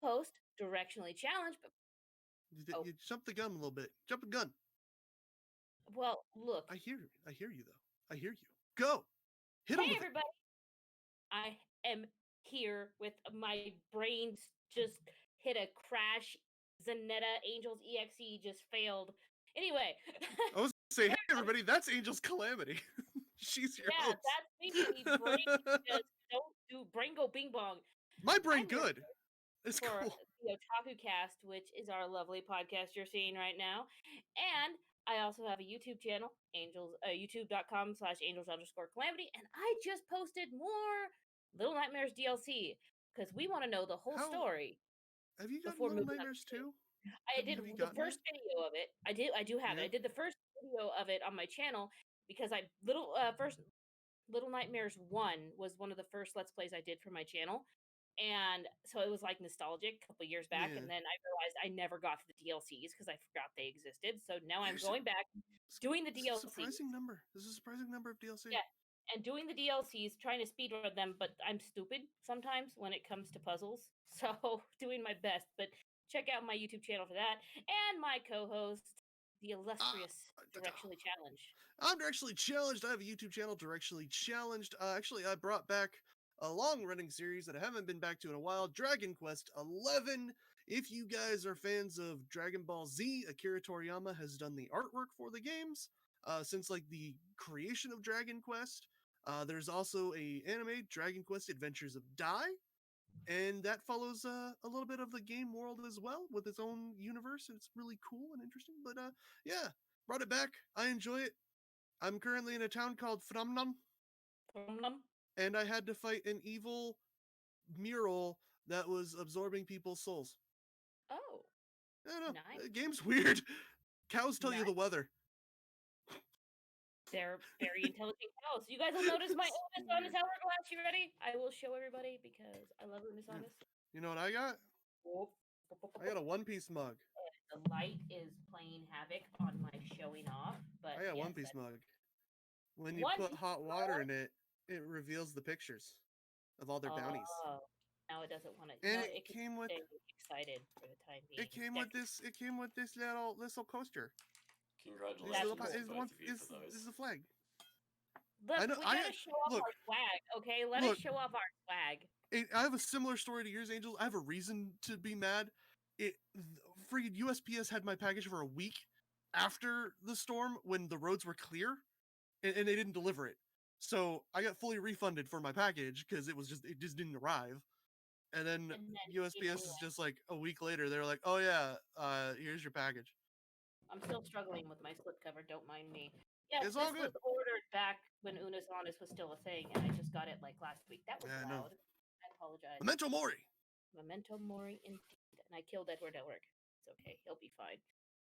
host, Directionally Challenged. But, You jumped the gun a little bit. Jump the gun. well, look. I hear you, though. I hear you. Go. Hit him with everybody. I am here with my brain just hit a crash. Zanetta Angels EXE just failed. Anyway. I was going to say, hey, everybody, that's Angel's Calamity. She's your host. That's me. Brain just don't do brain go bing bong. My brain good. It's for cool. The OtakuCast, which is our lovely podcast you're seeing right now. And I also have a YouTube channel, youtube.com/angels_calamity. And I just posted more Little Nightmares DLC because we want to know the whole story. Have you gotten Little Nightmares too? I did the first video of it. I do have it. I did the first video of it on my channel because Little Nightmares 1 was one of the first Let's Plays I did for my channel. And so it was like nostalgic a couple years back. And then I realized I never got to the DLCs because I forgot they existed. So now I'm going back, doing the DLCs. Surprising number. There's a surprising number of DLC. Yeah. And doing the DLCs, trying to speedrun them, but I'm stupid sometimes when it comes to puzzles. So doing my best. But check out my YouTube channel for that. And my co-host, the illustrious Directionally Challenged. I'm Directionally Challenged. I have a YouTube channel, Directionally Challenged. Actually, I brought back a long-running series that I haven't been back to in a while, Dragon Quest 11. If you guys are fans of Dragon Ball Z, Akira Toriyama has done the artwork for the games since like the creation of Dragon Quest. There's also a anime, Dragon Quest Adventures of Dai, and that follows a little bit of the game world as well with its own universe. It's really cool and interesting. But yeah, brought it back. I enjoy it. I'm currently in a town called Framnam. And I had to fight an evil mural that was absorbing people's souls. Oh. I don't know. Nice. The game's weird. Cows tell you the weather. They're very intelligent cows. You guys will notice my Unisonus hourglass. You ready? I will show everybody because I love Unisonus. You know what I got? I got a One Piece mug. The light is playing havoc on my showing off. But I got a One Piece mug. When you put hot water in it, it reveals the pictures of all their bounties. Now it doesn't want to. And it came with. Excited for the time being. It came with this. It came with this little coaster. Congratulations! This is the flag. Look, we gotta show off our swag, okay? Let us show off our swag. I have a similar story to yours, Angel. I have a reason to be mad. Freaking USPS had my package for a week after the storm when the roads were clear. And they didn't deliver it, so I got fully refunded for my package because it just didn't arrive. And then USPS is just like a week later. They're like, "Oh yeah, here's your package." I'm still struggling with my slipcover. Don't mind me. Yeah, it's all good. Was ordered back when Unisonus was still a thing, and I just got it like last week. That was loud. I apologize. Memento Mori. Memento Mori, indeed. And I killed Edward Elric. It's okay. He'll be fine.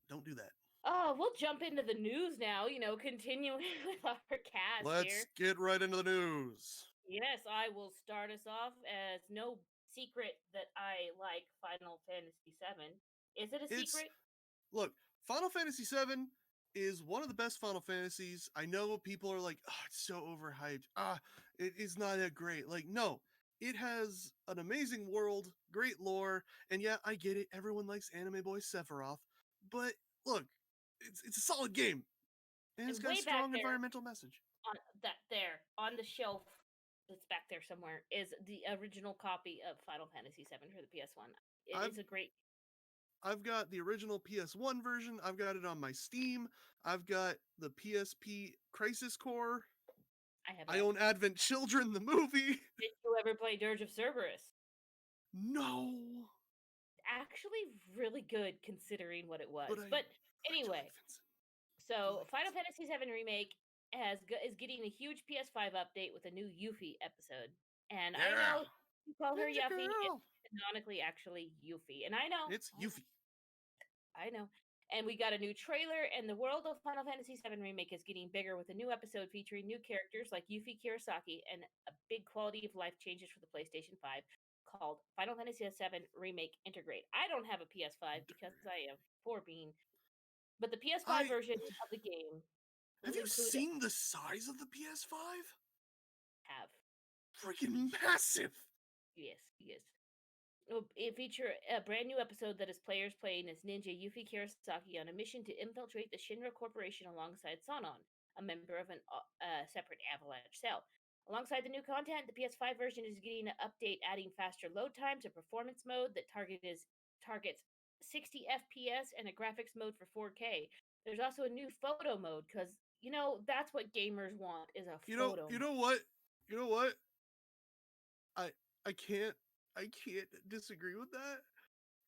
Don't do that. Oh, we'll jump into the news now, continuing with our cast. Let's get right into the news. Yes, I will start us off as no secret that I like Final Fantasy VII. Is it a secret? Look, Final Fantasy VII is one of the best Final Fantasies. I know people are like, oh, it's so overhyped. It is not that great. Like, no, it has an amazing world, great lore, and yeah, I get it. Everyone likes Anime Boy Sephiroth, but look, it's a solid game, and it's got a strong environmental message. On the shelf that's back there somewhere is the original copy of Final Fantasy VII for the PS1. It's a great. I've got the original PS1 version. I've got it on my Steam. I've got the PSP Crisis Core. I own Advent Children, the movie. Did you ever play Dirge of Cerberus? No. Actually, really good considering what it was. But anyway, so Final Fantasy VII Remake is getting a huge PS5 update with a new Yuffie episode. And I know you call her Yuffie. It's canonically actually Yuffie. And I know. It's Yuffie. I know. And we got a new trailer, and the world of Final Fantasy VII Remake is getting bigger with a new episode featuring new characters like Yuffie Kirasaki and a big quality of life changes for the PlayStation 5 called Final Fantasy VII Remake Integrate. I don't have a PS5 because I am 4 bean. But the PS5 version of the game. Have you seen the size of the PS5? Have. Freaking massive. Yes, yes. It feature a brand new episode that is players playing as Ninja Yuffie Kirasaki on a mission to infiltrate the Shinra Corporation alongside Sanon, a member of a separate Avalanche cell. Alongside the new content, the PS5 version is getting an update adding faster load times, a performance mode that targets 60 FPS, and a graphics mode for 4K. There's also a new photo mode because that's what gamers want is a photo. You know what? I can't disagree with that.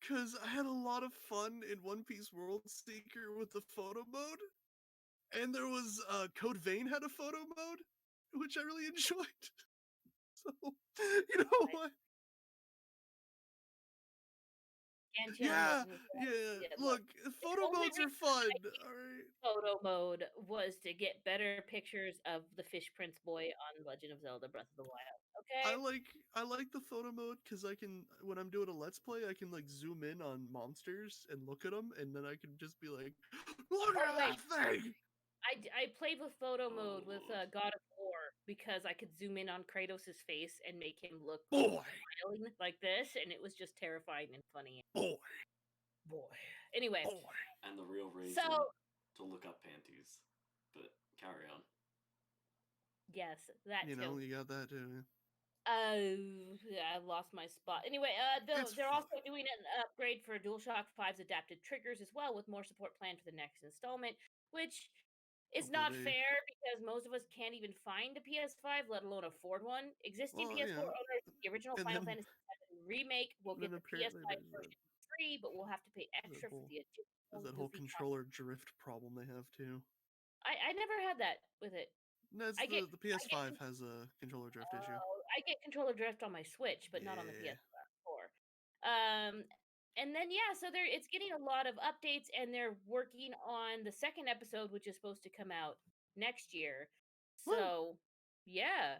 Because I had a lot of fun in One Piece World Seeker with the photo mode. And there was Code Vein had a photo mode, which I really enjoyed. So, you know what? Yeah. Look, photo modes are fun. All right. Photo mode was to get better pictures of the Fish Prince boy on Legend of Zelda: Breath of the Wild. Okay. I like the photo mode because I can, when I'm doing a let's play, I can like zoom in on monsters and look at them, and then I can just be like, look at that thing. I played with photo mode with God of War because I could zoom in on Kratos' face and make him look smiling like this, and it was just terrifying and funny. Boy. Anyway. Boy. And the real reason to look up panties. But carry on. Yes, that too. You got that too. I lost my spot. Anyway, they're also doing an upgrade for DualShock 5's adapted triggers as well, with more support planned for the next installment, which is not fair because most of us can't even find a PS5, let alone afford one. Existing PS4 owners, the original Final Fantasy VII remake will get the PS5 version free, but we'll have to pay extra for the additional. There's that whole controller drift problem they have too. I never had that with it. No, the PS5 has a controller drift issue. I get controller drift on my Switch, but not on the PS4. And then so it's getting a lot of updates, and they're working on the second episode, which is supposed to come out next year. So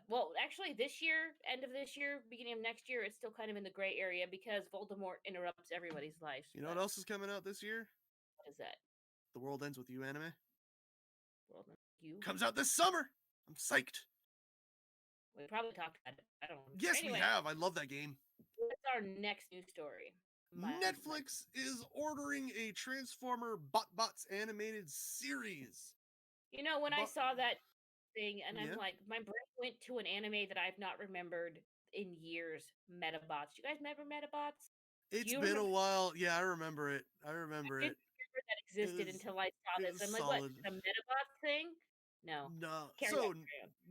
well, actually, this year, end of this year, beginning of next year, it's still kind of in the gray area because Voldemort interrupts everybody's lives. You know what else is coming out this year? What is that? The World Ends With You anime. World Ends With You comes out this summer. I'm psyched. We probably talked about it. I don't know. Yes, we have. I love that game. What's our next news story? Netflix is ordering a Transformer BotBots animated series. You know, when I saw that thing, and I'm like, my brain went to an anime that I've not remembered in years, Metabots. You guys remember Metabots? It's been a while. Yeah, I remember it. I didn't remember that existed until I saw this. I'm like, what? A Metabots thing? No. So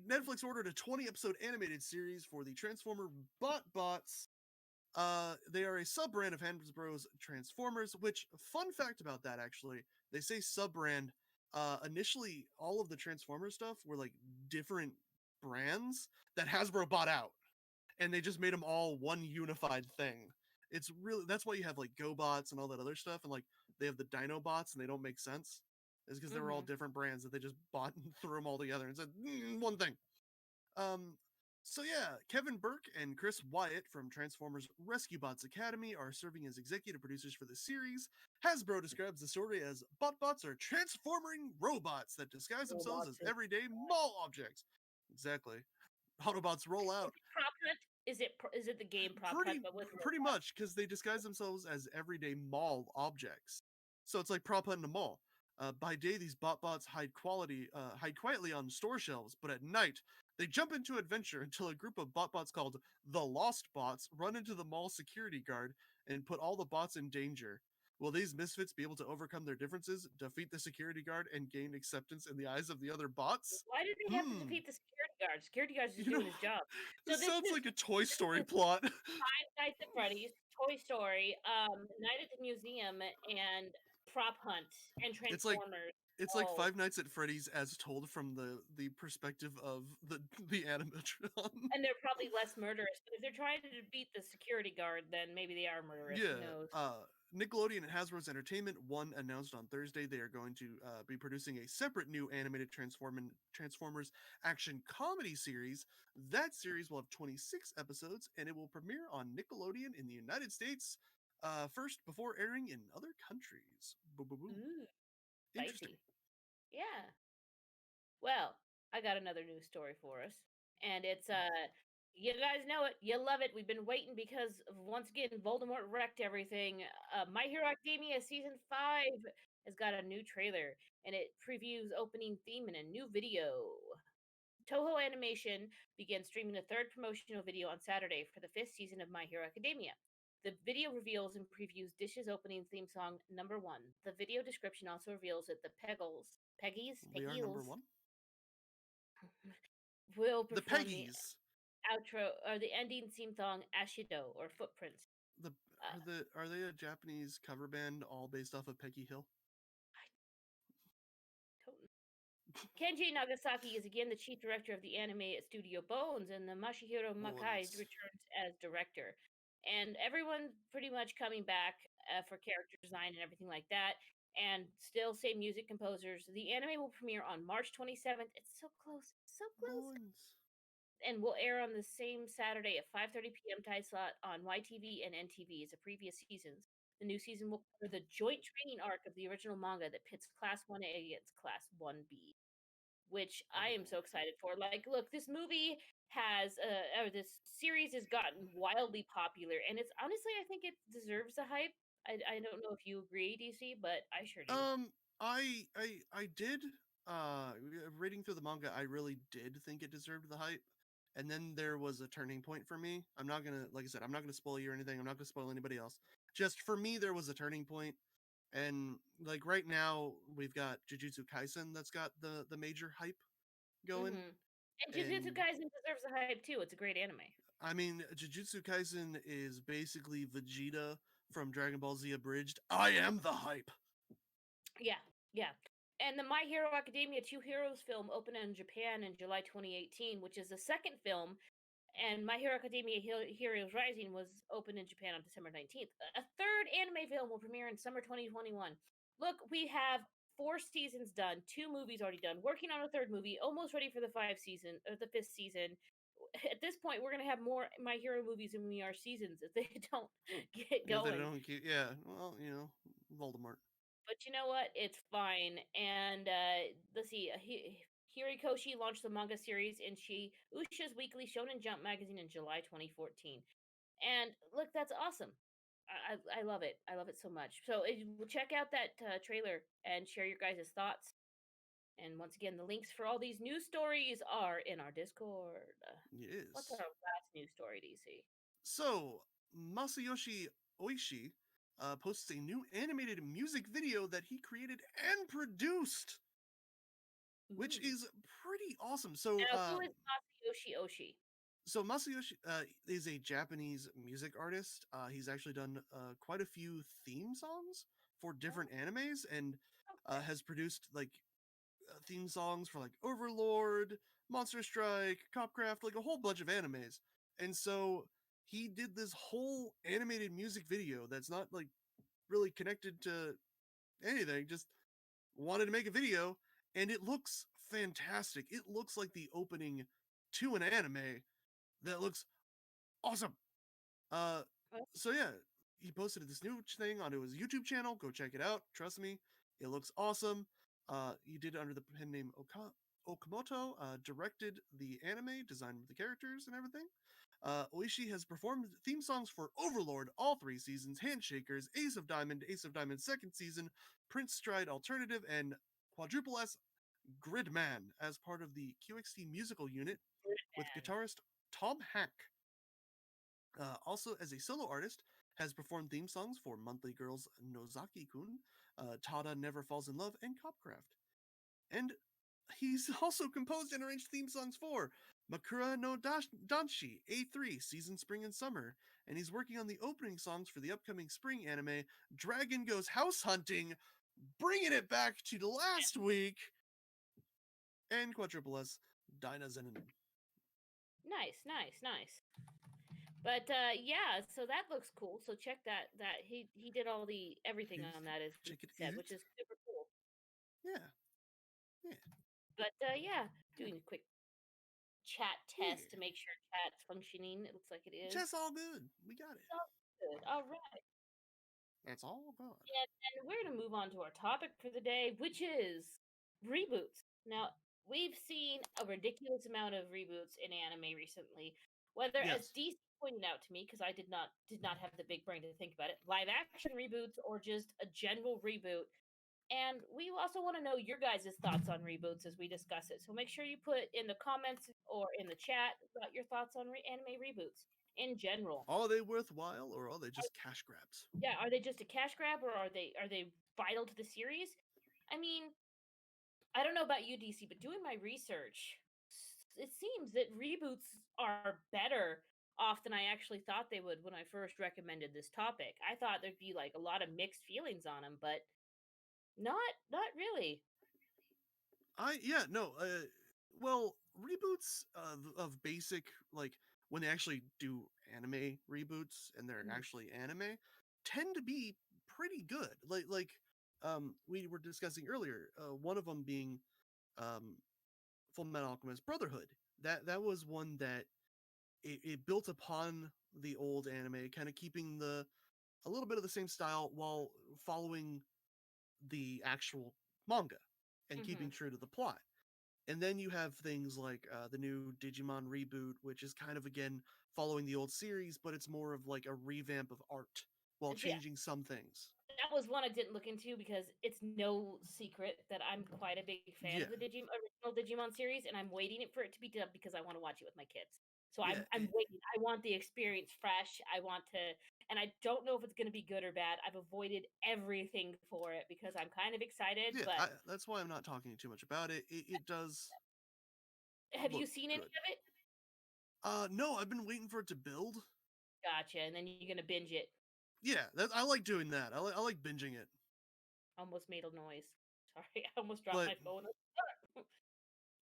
Netflix ordered a 20-episode animated series for the Transformer BotBots. They are a sub-brand of Hasbro's Transformers, which, fun fact about that, actually, they say sub-brand. Initially, all of the Transformers stuff were like different brands that Hasbro bought out, and they just made them all one unified thing. It's really, that's why you have like GoBots and all that other stuff, and like they have the Dinobots and they don't make sense. Is because they were all different brands that they just bought and threw them all together and said one thing. So yeah, Kevin Burke and Chris Wyatt from Transformers Rescue Bots Academy are serving as executive producers for the series. Hasbro describes the story as BotBots are transforming robots that disguise themselves as everyday mall objects. Exactly. Autobots roll out. Is it the game Prop Hunt, but with pretty much, because they disguise themselves as everyday mall objects. So it's like Prop Hunt in a mall. By day, these BotBots hide quietly on store shelves, but at night, they jump into adventure until a group of BotBots called the Lost Bots run into the mall security guard and put all the bots in danger. Will these misfits be able to overcome their differences, defeat the security guard, and gain acceptance in the eyes of the other bots? Why did they have to defeat the security guard? Security guard's just doing his job. So this sounds like a Toy Story plot. Five Nights at Freddy's, Toy Story, Night at the Museum, and Prop Hunt, and Transformers. It's like Five Nights at Freddy's as told from the perspective of the animatron. And they're probably less murderous, but if they're trying to beat the security guard, then maybe they are murderous. Yeah. Who knows? Nickelodeon and Hasbro's Entertainment One announced on Thursday they are going to be producing a separate new animated Transformers action comedy series. That series will have 26 episodes, and it will premiere on Nickelodeon in the United States first before airing in other countries. Interesting. Yeah. Well, I got another news story for us, and it's You guys know it. You love it. We've been waiting because, once again, Voldemort wrecked everything. My Hero Academia Season 5 has got a new trailer, and it previews opening theme and a new video. Toho Animation began streaming a third promotional video on Saturday for the 5th season of My Hero Academia. The video reveals and previews Dish's opening theme song, number 1. The video description also reveals that the Peggies We are number 1? will The perform the Peggies. outro or the ending theme song, Ashido, or Footprints. Are they a Japanese cover band all based off of Peggy Hill? Kenji Nagasaki is again the chief director of the anime studio Bones, and the Masahiro Makai returns as director. And everyone's pretty much coming back for character design and everything like that. And still same music composers. The anime will premiere on March 27th. It's so close. So close. Bones. And will air on the same Saturday at 5:30 p.m. time slot on YTV and NTV as the previous seasons. The new season will cover the joint training arc of the original manga that pits Class 1A against Class 1B, which I am so excited for. Like, look, this movie has, or this series has gotten wildly popular, and it's honestly, I think it deserves the hype. I don't know if you agree, DC, but I sure do. I did. Reading through the manga, I really did think it deserved the hype. And then there was a turning point for me. I'm not gonna, like I said, I'm not gonna spoil you or anything. I'm not gonna spoil anybody else. Just for me, there was a turning point. And like right now, we've got Jujutsu Kaisen that's got the major hype going. And Jujutsu Kaisen deserves the hype too. It's a great anime. I mean, Jujutsu Kaisen is basically Vegeta from Dragon Ball Z Abridged. I am the hype. Yeah. And the My Hero Academia 2 Heroes film opened in Japan in July 2018, which is the second film. And My Hero Academia Heroes Rising was opened in Japan on December 19th. A third anime film will premiere in summer 2021. Look, we have 4 seasons done, 2 movies already done, working on a third movie, almost ready for the 5th season. At this point, we're going to have more My Hero movies than we are seasons if they don't get going. If they don't keep, yeah, well, Voldemort. But you know what? It's fine. And let's see. Hirikoshi launched the manga series in Usha's weekly Shonen Jump magazine in July 2014. And look, that's awesome. I love it. I love it so much. So check out that trailer and share your guys' thoughts. And once again, the links for all these news stories are in our Discord. Yes. What's our last news story, DC? So, Masayoshi Oishi posts a new animated music video that he created and produced, which is pretty awesome. So, now, who is Masayoshi Oishi? So Masayoshi is a Japanese music artist. He's actually done quite a few theme songs for different animes, and has produced like theme songs for like Overlord, Monster Strike, Copcraft, like a whole bunch of animes. And so he did this whole animated music video that's not like really connected to anything, just wanted to make a video, and it looks fantastic. It looks like the opening to an anime that looks awesome. So yeah, he posted this new thing onto his YouTube channel. Go check it out. Trust me, it looks awesome. He did it under the pen name Okamoto, directed the anime, designed the characters and everything. Oishi has performed theme songs for Overlord, all 3 seasons, Handshakers, Ace of Diamond 2nd season, Prince Stride Alternative, and Quadruple S Gridman as part of the QXT musical unit with guitarist Tom Hack. Also, as a solo artist, has performed theme songs for Monthly Girls Nozaki-kun, Tada Never Falls in Love, and Copcraft. And he's also composed and arranged theme songs for Makura no Danshi, A3, Season Spring and Summer, and he's working on the opening songs for the upcoming spring anime, Dragon Goes House Hunting, bringing it back to the last week, and Quadruple S, Dinah Zenin. Nice. But yeah, so that looks cool. So check that he did all the everything on that, as he said, which is super cool. Yeah. But yeah, doing a quick chat test to make sure chat's functioning. It looks like it is. Chat's all good. We got it. It's all good. All right. That's all good. And we're gonna move on to our topic for the day, which is reboots. Now, we've seen a ridiculous amount of reboots in anime recently. Whether, as Yes. DC pointed out to me, because I did not have the big brain to think about it, live action reboots or just a general reboot. And we also want to know your guys' thoughts on reboots as we discuss it. So make sure you put in the comments or in the chat about your thoughts on anime reboots in general. Are they worthwhile, or are they just cash grabs? Yeah, are they just a cash grab, or are they vital to the series? I mean, I don't know about you, DC, but doing my research, it seems that reboots are better off than I actually thought they would when I first recommended this topic. I thought there'd be like a lot of mixed feelings on them, but not really. Well, reboots of basic, like when they actually do anime reboots and they're Mhm. actually anime, tend to be pretty good. We were discussing earlier, one of them being um Full Metal Alchemist Brotherhood. That was one that it built upon the old anime, kind of keeping the a little bit of the same style while following the actual manga and keeping Mhm. true to the plot. And then you have things like the new Digimon reboot, which is kind of again following the old series, but it's more of like a revamp of art while See, changing some things. that was one I didn't look into because it's no secret that I'm quite a big fan Yeah, of the original Digimon series, and I'm waiting for it to be dubbed because I want to watch it with my kids. So yeah, I'm waiting. I want the experience fresh. I want to, and I don't know if it's going to be good or bad. I've avoided everything for it because I'm kind of excited. yeah. But That's why I'm not talking too much about it. It does have you look seen any good. of it? No, I've been waiting for it to build. Gotcha. And then you're gonna binge it. Yeah, I like doing that. I like binging it. Almost made a noise. Sorry, I almost dropped But my phone.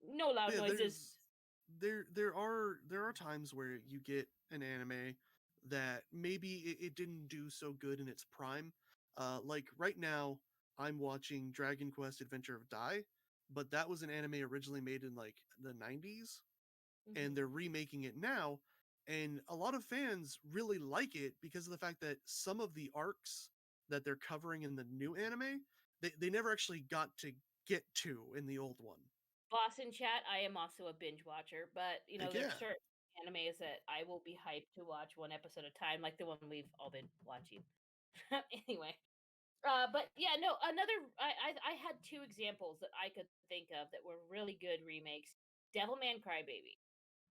No loud yeah, noises. there are times where you get an anime that maybe it didn't do so good in its prime. Like right now, I'm watching Dragon Quest Adventure of Dai, but that was an anime originally made in like the 90s, and Hmm. they're remaking it now. And a lot of fans really like it because of the fact that some of the arcs that they're covering in the new anime, they never actually got to get to in the old one. Boss in chat, I am also a binge watcher, but Heck there are yeah. certain animes that I will be hyped to watch one episode at a time, like the one we've all been watching. Anyway, but yeah, no, I had two examples that I could think of that were really good remakes. Devilman Crybaby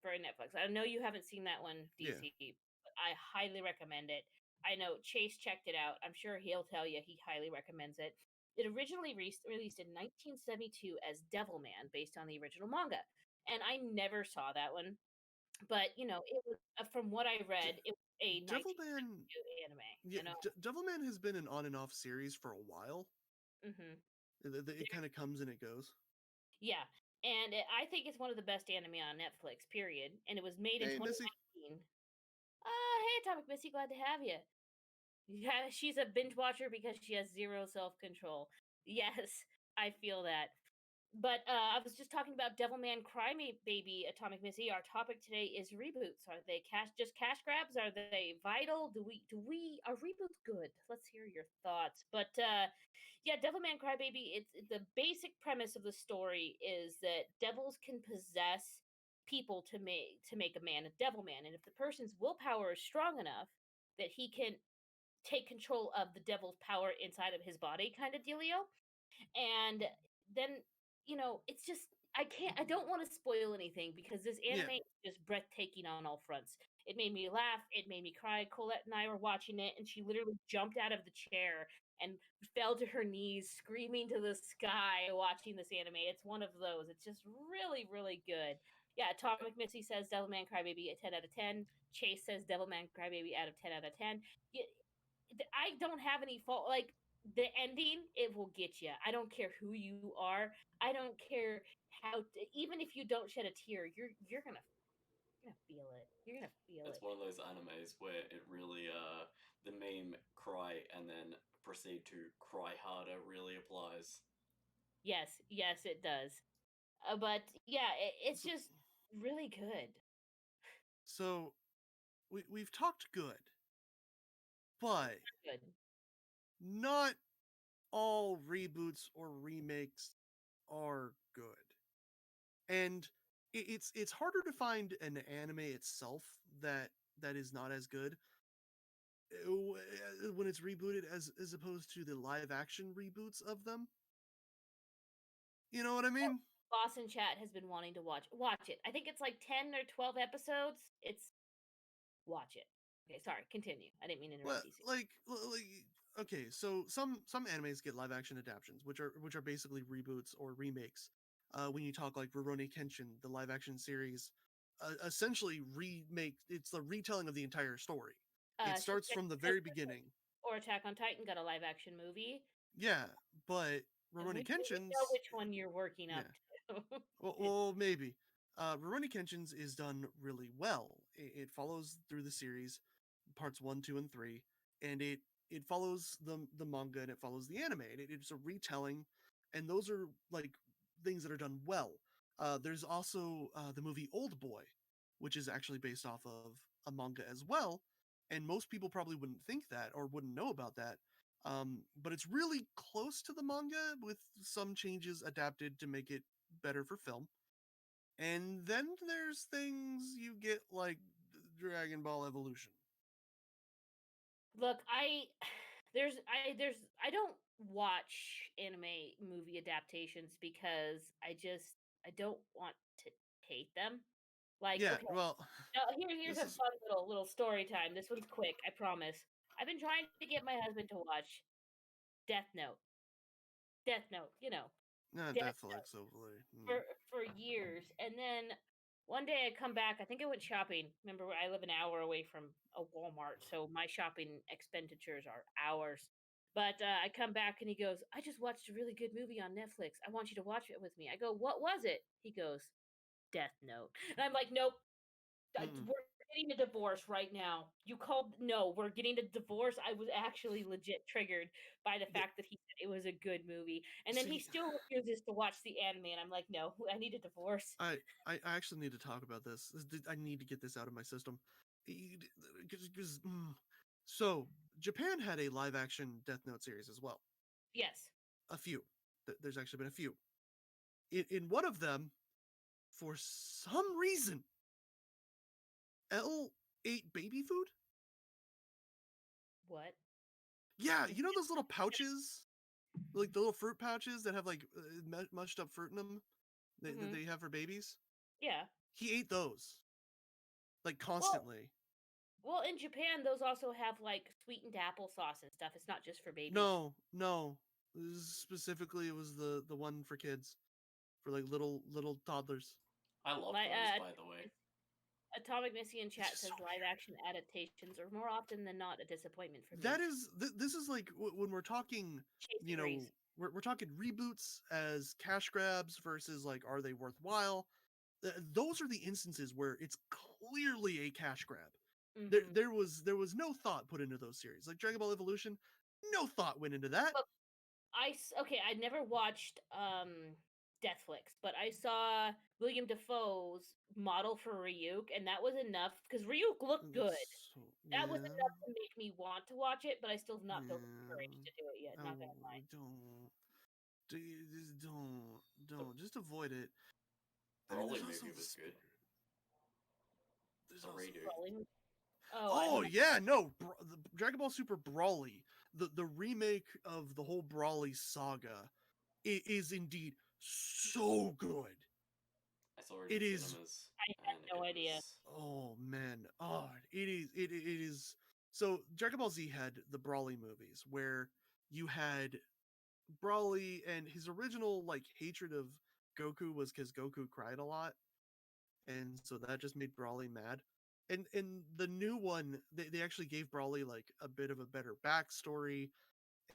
for Netflix. I know you haven't seen that one, Yeah. DC, but I highly recommend it. I know Chase checked it out. I'm sure he'll tell you he highly recommends it. It originally released in 1972 as Devilman, based on the original manga, and I never saw that one. But it was from what I D- read, it was a Devilman, 1972 anime. yeah, Devilman has been an on and off series for a while. Hmm. It kind of comes and it goes. Yeah, and I think it's one of the best anime on Netflix. Period. And it was made in Hey, Missy. 2019. Hey, Atomic Missy, glad to have you. Yeah, she's a binge watcher because she has zero self control. Yes, I feel that. But I was just talking about Devilman Baby, Atomic Missy. Our topic today is reboots. Are they just cash grabs? Are they vital? Do we are reboots good? Let's hear your thoughts. But yeah, Devilman Crybaby. It's the basic premise of the story is that devils can possess people to make a man a devil man, and if the person's willpower is strong enough that he can take control of the devil's power inside of his body, kind of dealio. And then it's just I don't want to spoil anything because this Yeah. anime is just breathtaking on all fronts. It made me laugh, it made me cry. Colette and I were watching it, and she literally jumped out of the chair and fell to her knees screaming to the sky watching this anime. It's one of those. It's just really, really good. Yeah, Atomic Missy says Devilman Crybaby a 10 out of 10. Chase says Devilman Crybaby out of 10 out of 10. I don't have any fault. Like, the ending, it will get you. I don't care who you are. I don't care even if you don't shed a tear, you're gonna feel it. You're gonna feel It's it. one of those animes where it really the meme cry and then proceed to cry harder really applies. Yes, yes, it does. But yeah, it's So, just really good. so we've talked good, but Good. not all reboots or remakes are good. And it's harder to find an anime itself that is not as good when it's rebooted as opposed to the live action reboots of them. You know what I mean? Boss in chat has been wanting to watch it. I think it's like 10 or 12 episodes. It's watch it. Okay, sorry. Continue. I didn't mean to Well, interrupt you. okay, so some animes get live action adaptations, which are basically reboots or remakes. When you talk like Rurouni Kenshin, the live action series, essentially remake. It's the retelling of the entire story. It starts from the very beginning. Or Attack on Titan got a live action movie. Yeah, but And we Rurouni know Kenshin's which one you're working up to. well, maybe. Rurouni Kenshin's is done really well. It follows through the series, parts 1, 2, and 3, and it follows the manga and it follows the anime. It's a retelling, and those are like things that are done well. There's also the movie Old Boy, which is actually based off of a manga as well, and most people probably wouldn't think that or wouldn't know about that. But it's really close to the manga with some changes adapted to make it better for film. And then there's things you get like Dragon Ball Evolution. Look, I don't watch anime movie adaptations because I don't want to hate them. Like, Yeah, okay, well, now here's this a is fun little story time. This one's quick, I promise. I've been trying to get my husband to watch Death Note. Death Note, not Death Note Netflix overlay. for years, and then one day I come back. I think I went shopping. Remember, I live an hour away from a Walmart, so my shopping expenditures are hours. But I come back and he goes, "I just watched a really good movie on Netflix. I want you to watch it with me." I go, "What was it?" He goes, "Death Note," and I'm like, "Nope, Mm-mm. we're getting a divorce right now. You called no, we're getting a divorce." I was actually legit triggered by the Yeah, fact that he said it was a good movie. And then he see, still refuses to watch the anime and I'm like, "No, I need a divorce." I I actually need to talk about this. I need to get this out of my system. Because so Japan had a live action Death Note series as well. Yes. A few. There's actually been a few. In one of them, for some reason, L ate baby food. What? Yeah, you know those little pouches, like the little fruit pouches that have like mushed up fruit in them that Mhm. they have for babies. Yeah. He ate those like Well, constantly. in Japan those also have like sweetened applesauce and stuff. It's not just for babies. No. Specifically, it was the one for kids, for like little toddlers. I love My those, by the way. Atomic Missy in It's chat just says so live action adaptations are more often than not a disappointment for me. that is this is like when we're talking, Chase you know, agrees. we're talking reboots as cash grabs versus like are they worthwhile. Those are the instances where it's clearly a cash grab. Mhm. There was no thought put into those series like Dragon Ball Evolution. No thought went into that. Look, okay, I never watched Deathflix, but I saw William Defoe's model for Ryuk, and that was enough because Ryuk looked good. That's so, That was yeah, enough to make me want to watch it, but I still have not built the yeah. courage to do it yet. Oh, Not gonna lie. don't. Just The just avoid it. I mean, Broly there's also movie the was good. there's The also redo. Brawling. Oh, I oh don't. yeah, no, the Dragon Ball Super Brawly, the remake of the whole Brawly saga, it is indeed so good. I saw it It in is. cinemas, I had and no it idea. was. Oh man, it is. So Dragon Ball Z had the Brawly movies where you had Brawly, and his original like hatred of Goku was because Goku cried a lot, and so that just made Brawly mad. And in the new one, they actually gave Brawly like a bit of a better backstory,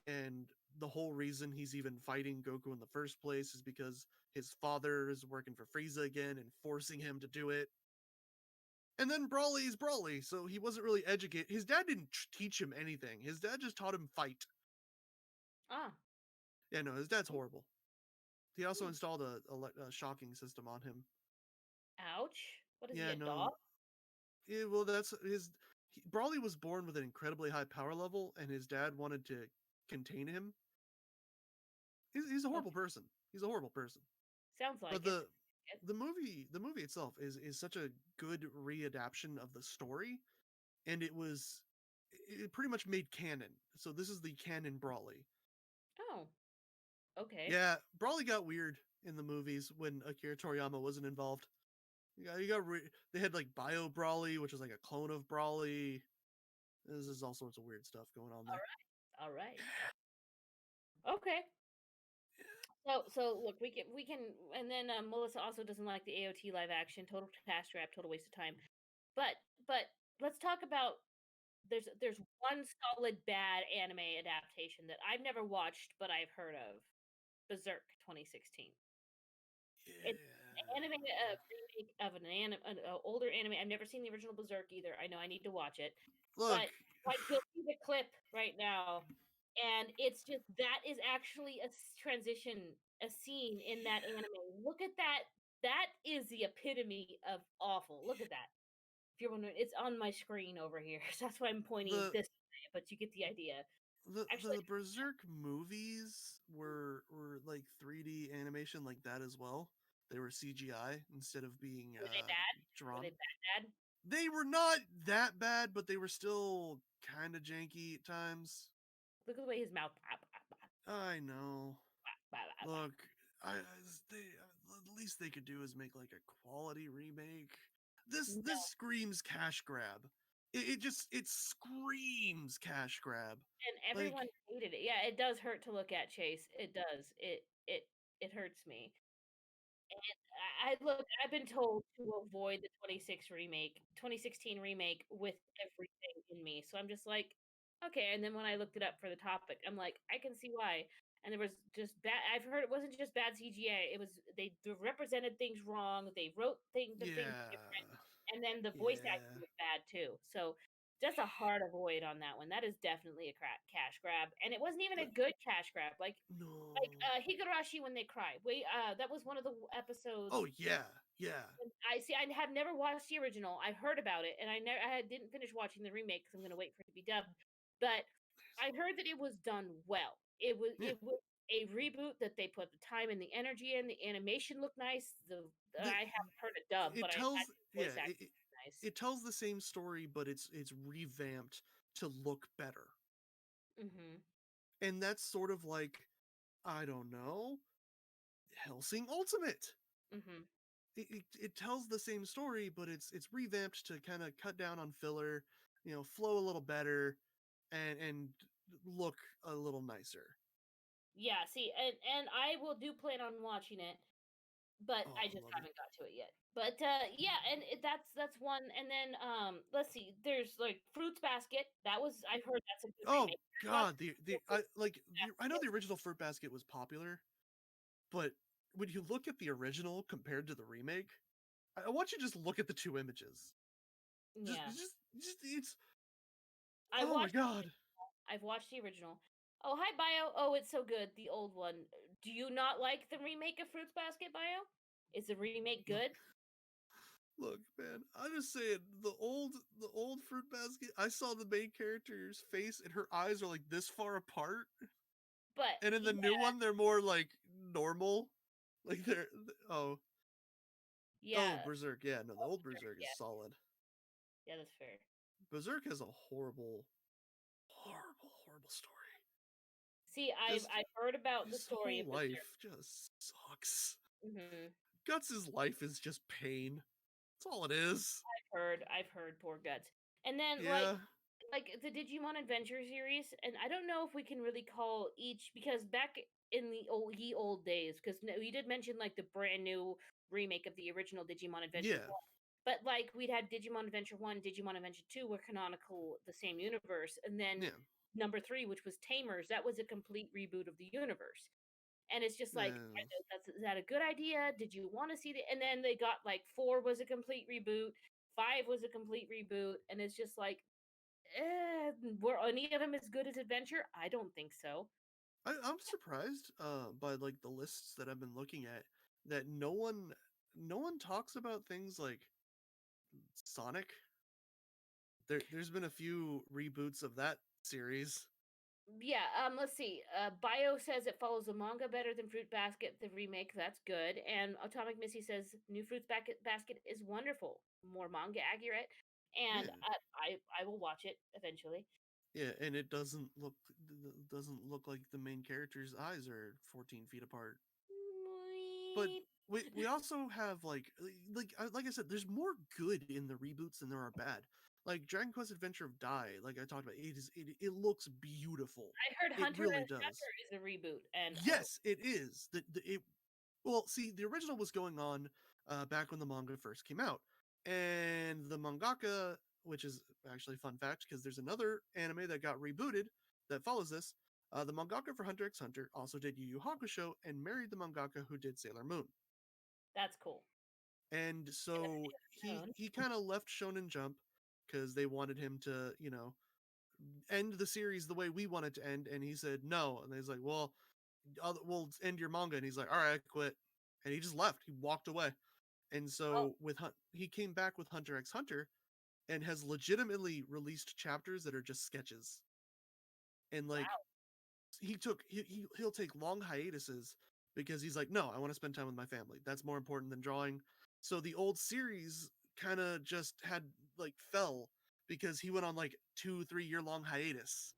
and the whole reason he's even fighting Goku in the first place is because his father is working for Frieza again and forcing him to do it. And then Brawly is Brawly, so he wasn't really educated. His dad didn't teach him anything. His dad just taught him fight. Ah. Yeah, no, his dad's horrible. He also Hmm. installed a shocking system on him. Ouch. What is he, Yeah, a no. dog? Yeah, well, that's his. Brawly was born with an incredibly high power level, and his dad wanted to contain him. He's a horrible Okay. person. He's a horrible person. Sounds But like the it. the movie itself is such a good readaptation of the story, and it pretty much made canon. So this is the canon Brawly. Oh, okay. Yeah, Brawly got weird in the movies when Akira Toriyama wasn't involved. They had like Bio Brawly, which was like a clone of Brawly. There's all sorts of weird stuff going on there. All right. Okay. So look, we can, and then Melissa also doesn't like the AOT live action, total cash grab, total waste of time. But let's talk about there's one solid bad anime adaptation that I've never watched but I've heard of, Berserk 2016. It's an anime remake of an older anime. I've never seen the original Berserk either. I know I need to watch it, Look, but like you'll see the clip right now, and it's just that is actually a transition, a scene in that anime. Look at that. That is the epitome of awful. Look at that. If you're wondering, it's on my screen over here. So that's why I'm pointing the this way, but you get the idea. Actually, the Berserk movies were like 3D animation like that as well. They were CGI instead of being were they bad? Were drawn. they bad? They were not that bad, but they were still kind of janky at times. Look at the way his mouth. I know. Look, the least they could do is make like a quality remake. This screams cash grab. It screams cash grab. And everyone hated it. Yeah, it does hurt to look at, Chase. It does. It hurts me. And I've been told to avoid the 2016 remake with everything in me. So I'm just like, okay. And then when I looked it up for the topic, I'm like, I can see why. And there was just bad. I've heard it wasn't just bad CGI. It was they represented things wrong. They wrote the things different, Yeah. and then the voice acting was bad too. So just a hard avoid on that one. That is definitely a cash grab, and it wasn't even a good cash grab. Like No. Higurashi when they cry. That was one of the episodes. Oh yeah, yeah. I have never watched the original. I heard about it, and I didn't finish watching the remake because I'm going to wait for it to be dubbed. But I heard that it was done well. Yeah. It was a reboot that they put the time and the energy in. The animation looked nice. I haven't heard it dubbed, It but I tells voice acting nice. it tells the same story, but it's revamped to look better. Mm-hmm. And that's sort of like, I don't know, Hellsing Ultimate. Mm-hmm. It tells the same story, but it's revamped to kind of cut down on filler, flow a little better, and look a little nicer. Yeah, see, and I will do plan on watching it, but I just haven't got to it yet. But yeah, and that's one. And then let's see, there's like Fruits Basket. I've heard that's a good remake. God, I know the original Fruit Basket was popular, but when you look at the original compared to the remake, I want you to just look at the two images. Yeah, It's. oh my God. I've watched the original. Oh, hi Bio. Oh, it's so good. The old one. Do you not like the remake of Fruits Basket, Bio? Is the remake good? Look, man, I'm just saying the old Fruit Basket. I saw the main character's face, and her eyes are like this far apart. But and in the new one, they're more like normal. Like they're yeah. Berserk. Yeah, no, the old Berserk is solid. Yeah, that's fair. Berserk has a horrible story. See, I've heard about the story his of whole life just sucks. Mm-hmm. Guts' life is just pain. That's all it is. I've heard poor Guts. And then like the Digimon Adventure series, and I don't know if we can really call each, because back in the old days, because you did mention like the brand new remake of the original Digimon Adventure 1. But like we'd had Digimon Adventure 1, Digimon Adventure 2 were canonical, the same universe, and then number 3, which was Tamers, that was a complete reboot of the universe. And it's just like, is that a good idea? Did you want to see the? And then they got like 4 was a complete reboot, 5 was a complete reboot, and it's just like, were any of them as good as Adventure? I don't think so. I'm surprised by like the lists that I've been looking at that no one talks about things like Sonic. There's been a few reboots of that series. Yeah, let's see. Bio says it follows the manga better than Fruit Basket, the remake. That's good. And Atomic Missy says New Basket is wonderful, more manga accurate, and Yeah. I will watch it eventually. Yeah, and it doesn't look like the main character's eyes are 14 feet apart. But we also have like I said, there's more good in the reboots than there are bad. Like Dragon Quest Adventure of Dai, like I talked about, it looks beautiful. I heard It Hunter really x does. Hunter is a reboot, and I don't. Yes, it is. Well, see, the original was going on back when the manga first came out, and the mangaka, which is actually a fun fact because there's another anime that got rebooted that follows this. The mangaka for Hunter x Hunter also did Yu Yu Hakusho and married the mangaka who did Sailor Moon. That's cool. And so he kind of left Shonen Jump because they wanted him to, end the series the way we want it to end, and he said no. And he's like, well, we'll end your manga. And he's like, all right, I quit. And he just left. He walked away. And Oh, so he came back with Hunter x Hunter and has legitimately released chapters that are just sketches. And like wow. he'll take long hiatuses because he's like, no, I want to spend time with my family. That's more important than drawing. So the old series kind of just had fell because he went on like 2-3 year long hiatus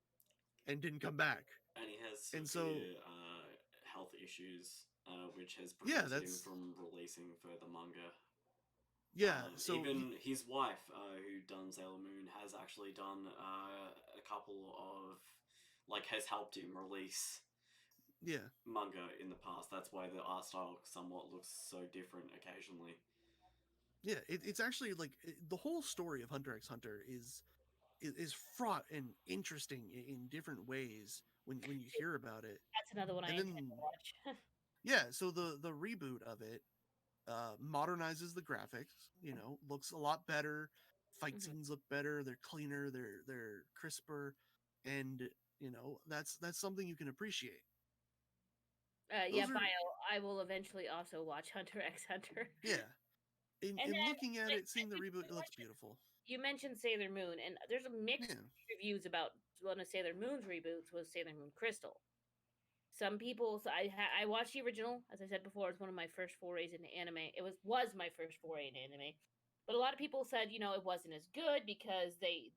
and didn't come back. And he has And so severe health issues, which has yeah, prevented him from releasing further manga. so Even his wife, who done Sailor Moon, has actually done a couple of, like, has helped him release yeah, manga in the past. That's why the art style somewhat looks so different occasionally. yeah, it's actually the whole story of Hunter x Hunter is fraught and interesting in different ways when you hear about it. That's another one I And intend then to watch. yeah, so the reboot of it modernizes the graphics, looks a lot better. Fight Mhm. scenes look better, they're cleaner, they're crisper, and that's something you can appreciate. Yeah, Those Bio. are I will eventually also watch Hunter x Hunter. yeah. And In then looking at it, seeing the reboot, it looks beautiful. you mentioned Sailor Moon, and there's a mixed Yeah. reviews about one of Sailor Moon's reboots was Sailor Moon Crystal. Some people, so I watched the original, as I said before, it's one of my first forays into anime. It was my first foray into anime, but a lot of people said it wasn't as good because they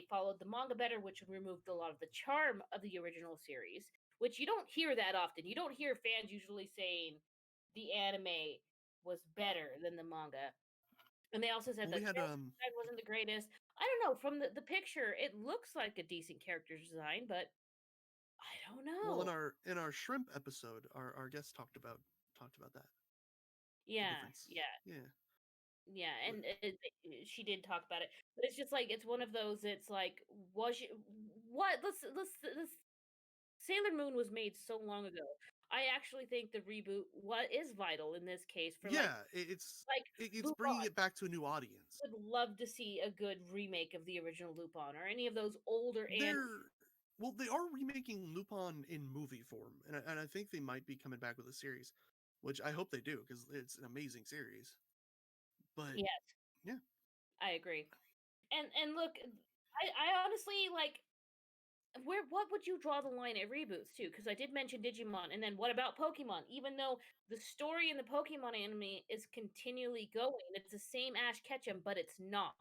followed the manga better, which removed a lot of the charm of the original series, which you don't hear that often. You don't hear fans usually saying the anime was better than the manga. And they also said Well, that we had character design wasn't the greatest. I don't know. From the picture, it looks like a decent character design, but I don't well know. in our shrimp episode, our guest talked about that the Yeah, difference. yeah, Yeah. yeah. But And she did talk about it, but it's just like it's one of those. It's like was you what? Let's. Sailor Moon was made so long ago. I actually think the reboot what is vital in this case for yeah, like it's bringing Lupin. it back to a new audience. Would love to see a good remake of the original Lupin or any of those older and They're well, they are remaking Lupin in movie form, and I think they might be coming back with a series, which I hope they do because it's an amazing series. But yes, yeah, I agree. And look, I honestly like where what would you draw the line at reboots too? Because I did mention Digimon, and then what about Pokemon? Even though the story in the Pokemon anime is continually going, it's the same Ash Ketchum, but it's not.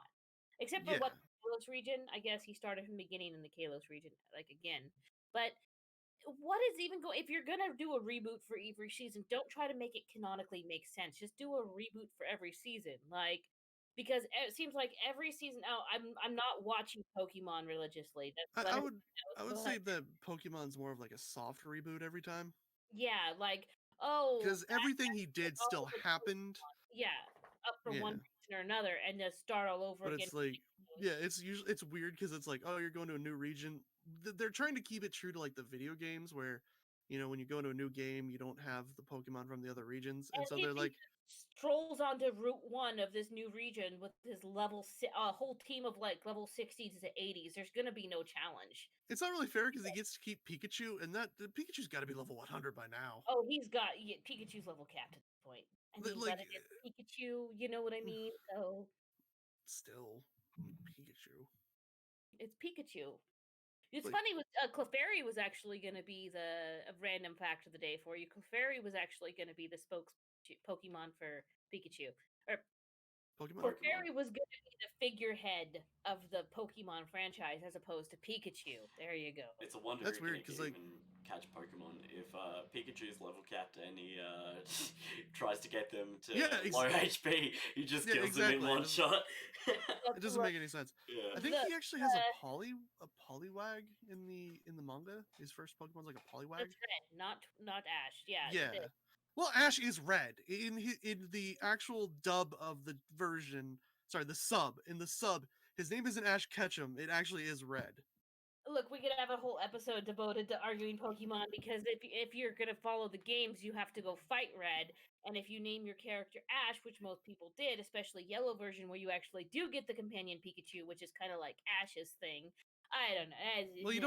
Except for yeah, what Kalos region, I guess he started from the beginning in the Kalos region, like again. But what is even going? If you're gonna do a reboot for every season, don't try to make it canonically make sense. Just do a reboot for every season, like because it seems like every season now. I'm not watching Pokemon religiously. That's I, let I everyone would I would knows, say but that Pokemon's more of like a soft reboot every time yeah, like oh, because back everything he to did all still the happened. yeah, up for one Yeah, reason or another, and just start all over but again. it's like yeah, it's weird because it's like, oh, you're going to a new region. They're trying to keep it true to like the video games where when you go into a new game you don't have the Pokemon from the other regions, and And so if they're he like, strolls onto Route 1 of this new region with his a whole team of like level 60s to 80s, there's gonna be no challenge. it's not really fair because he gets to keep Pikachu, and that the Pikachu's got to be level 100 by now. Oh, he's got Pikachu's level capped at this point. I mean, but Like it is Pikachu, you know what I mean? So still Pikachu. it's Pikachu. It's Like- funny, with Clefairy was actually going to be a random fact of the day for you. Clefairy was actually going to be the spokes Pokemon for Pikachu. Or Pokemon. Clefairy was going to be the figurehead of the Pokemon franchise as opposed to Pikachu. There you go. It's a wonder That's who weird, can 'cause, like- even catch Pokemon. If Pikachu's level capped and he tries to get them to Yeah, low HP, he just kills them in exactly. one shot. It doesn't make any sense. Yeah. I think he actually has a Poliwag in the manga. His first Pokemon's like a Poliwag. That's red, not Ash. Yeah. Yeah. Well, Ash is red in the actual dub of the version. Sorry, the sub. In the sub, his name isn't Ash Ketchum. It actually is red. Look, we could have a whole episode devoted to arguing Pokemon, because if you're gonna follow the games, you have to go fight Red, and if you name your character Ash, which most people did, especially Yellow version, where you actually do get the companion Pikachu, which is kind of like Ash's thing. I don't know. Well, you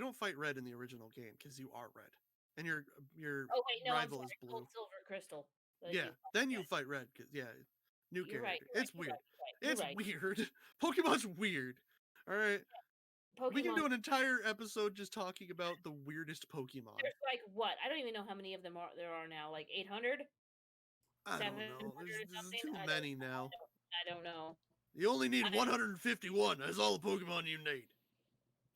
don't fight Red in the original game because you are Red, and your Oh wait, no, rival I'm is sorry, Blue. Gold, Silver, Crystal. Yeah, then you fight Red because new You're character. right. It's weird. You're It's right. weird. Pokemon's weird. All right. Pokemon. We can do an entire episode just talking about the weirdest Pokemon. There's like what? I don't even know how many of them there are now. Like 800? I don't know. There's too many now. I don't know. You only need 151. That's all the Pokemon you need.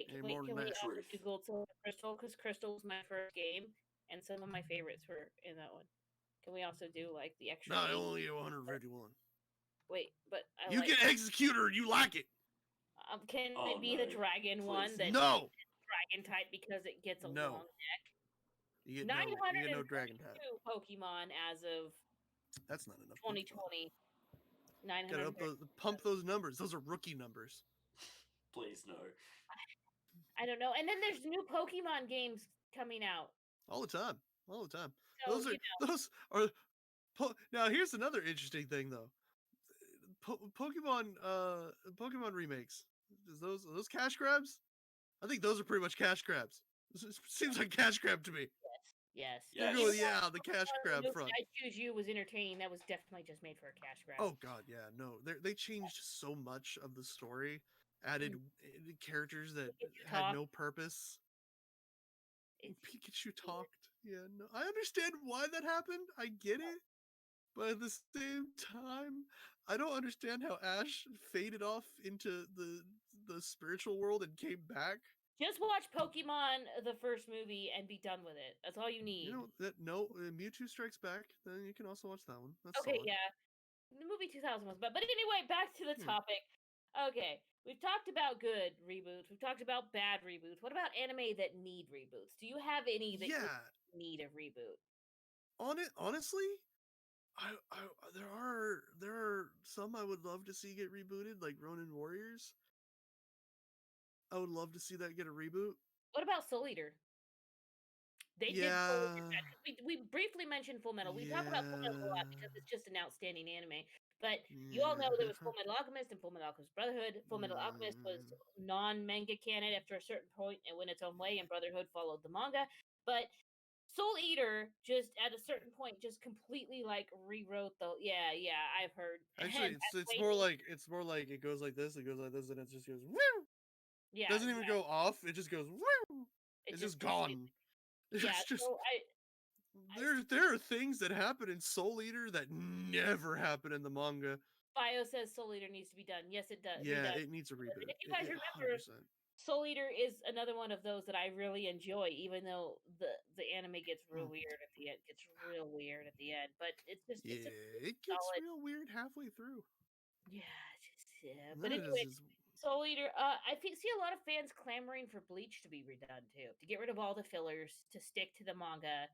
Can more we than that. also do Gold, Silver, Crystal? Because Crystal was my first game, and some of my favorites were in that one. Can we also do like the extra? No, I only get 151. Wait, but you get Executor and you like it. Can it be the dragon one? That no. Dragon type, because it gets a long neck. You get no dragon type. Pokemon as of that's not enough. 2020. 900. Gotta pump those numbers. Those are rookie numbers. Please no. I don't know. And then there's new Pokemon games coming out all the time. So, those are. Now here's another interesting thing though. Pokemon remakes. Those cash grabs? I think those are pretty much cash grabs. Seems like cash grab to me. Yes. The cash grab front. I Choose You was entertaining. That was definitely just made for a cash grab. Oh god, yeah, no. They changed so much of the story, added characters that had no purpose. Pikachu talked. Yeah, no. I understand why that happened. I get it. But at the same time, I don't understand how Ash faded off into the spiritual world and came back. Just watch Pokemon the first movie and be done with it. That's all you need. Mewtwo Strikes Back. Then you can also watch that one. That's okay, solid. yeah. The movie 2000 was bad. But anyway, back to the topic. Okay, we've talked about good reboots. We've talked about bad reboots. What about anime that need reboots? Do you have any that need a reboot? Honestly, there are some I would love to see get rebooted, like Ronin Warriors. I would love to see that get a reboot. What about Soul Eater? They did Soul Eater. We briefly mentioned Full Metal. We talk about Full Metal a lot because it's just an outstanding anime. But you all know there was Full Metal Alchemist and Full Metal Alchemist Brotherhood. Full Metal Alchemist was non-manga canon after a certain point and went its own way, and Brotherhood followed the manga. But Soul Eater just at a certain point just completely like rewrote the I've heard. Actually, it's more like it goes like this, and it just goes woo. Yeah, doesn't even go off. It just goes woo. It's just gone. It's just so there are things that happen in Soul Eater that never happen in the manga. Bio says Soul Eater needs to be done. Yes, it does. Yeah, it needs a reboot. If you guys remember, 100%. Soul Eater is another one of those that I really enjoy, even though the anime gets real weird at the end. But it's just it gets real weird halfway through. Yeah. But anyway, Soul Eater. I see a lot of fans clamoring for Bleach to be redone too, to get rid of all the fillers, to stick to the manga.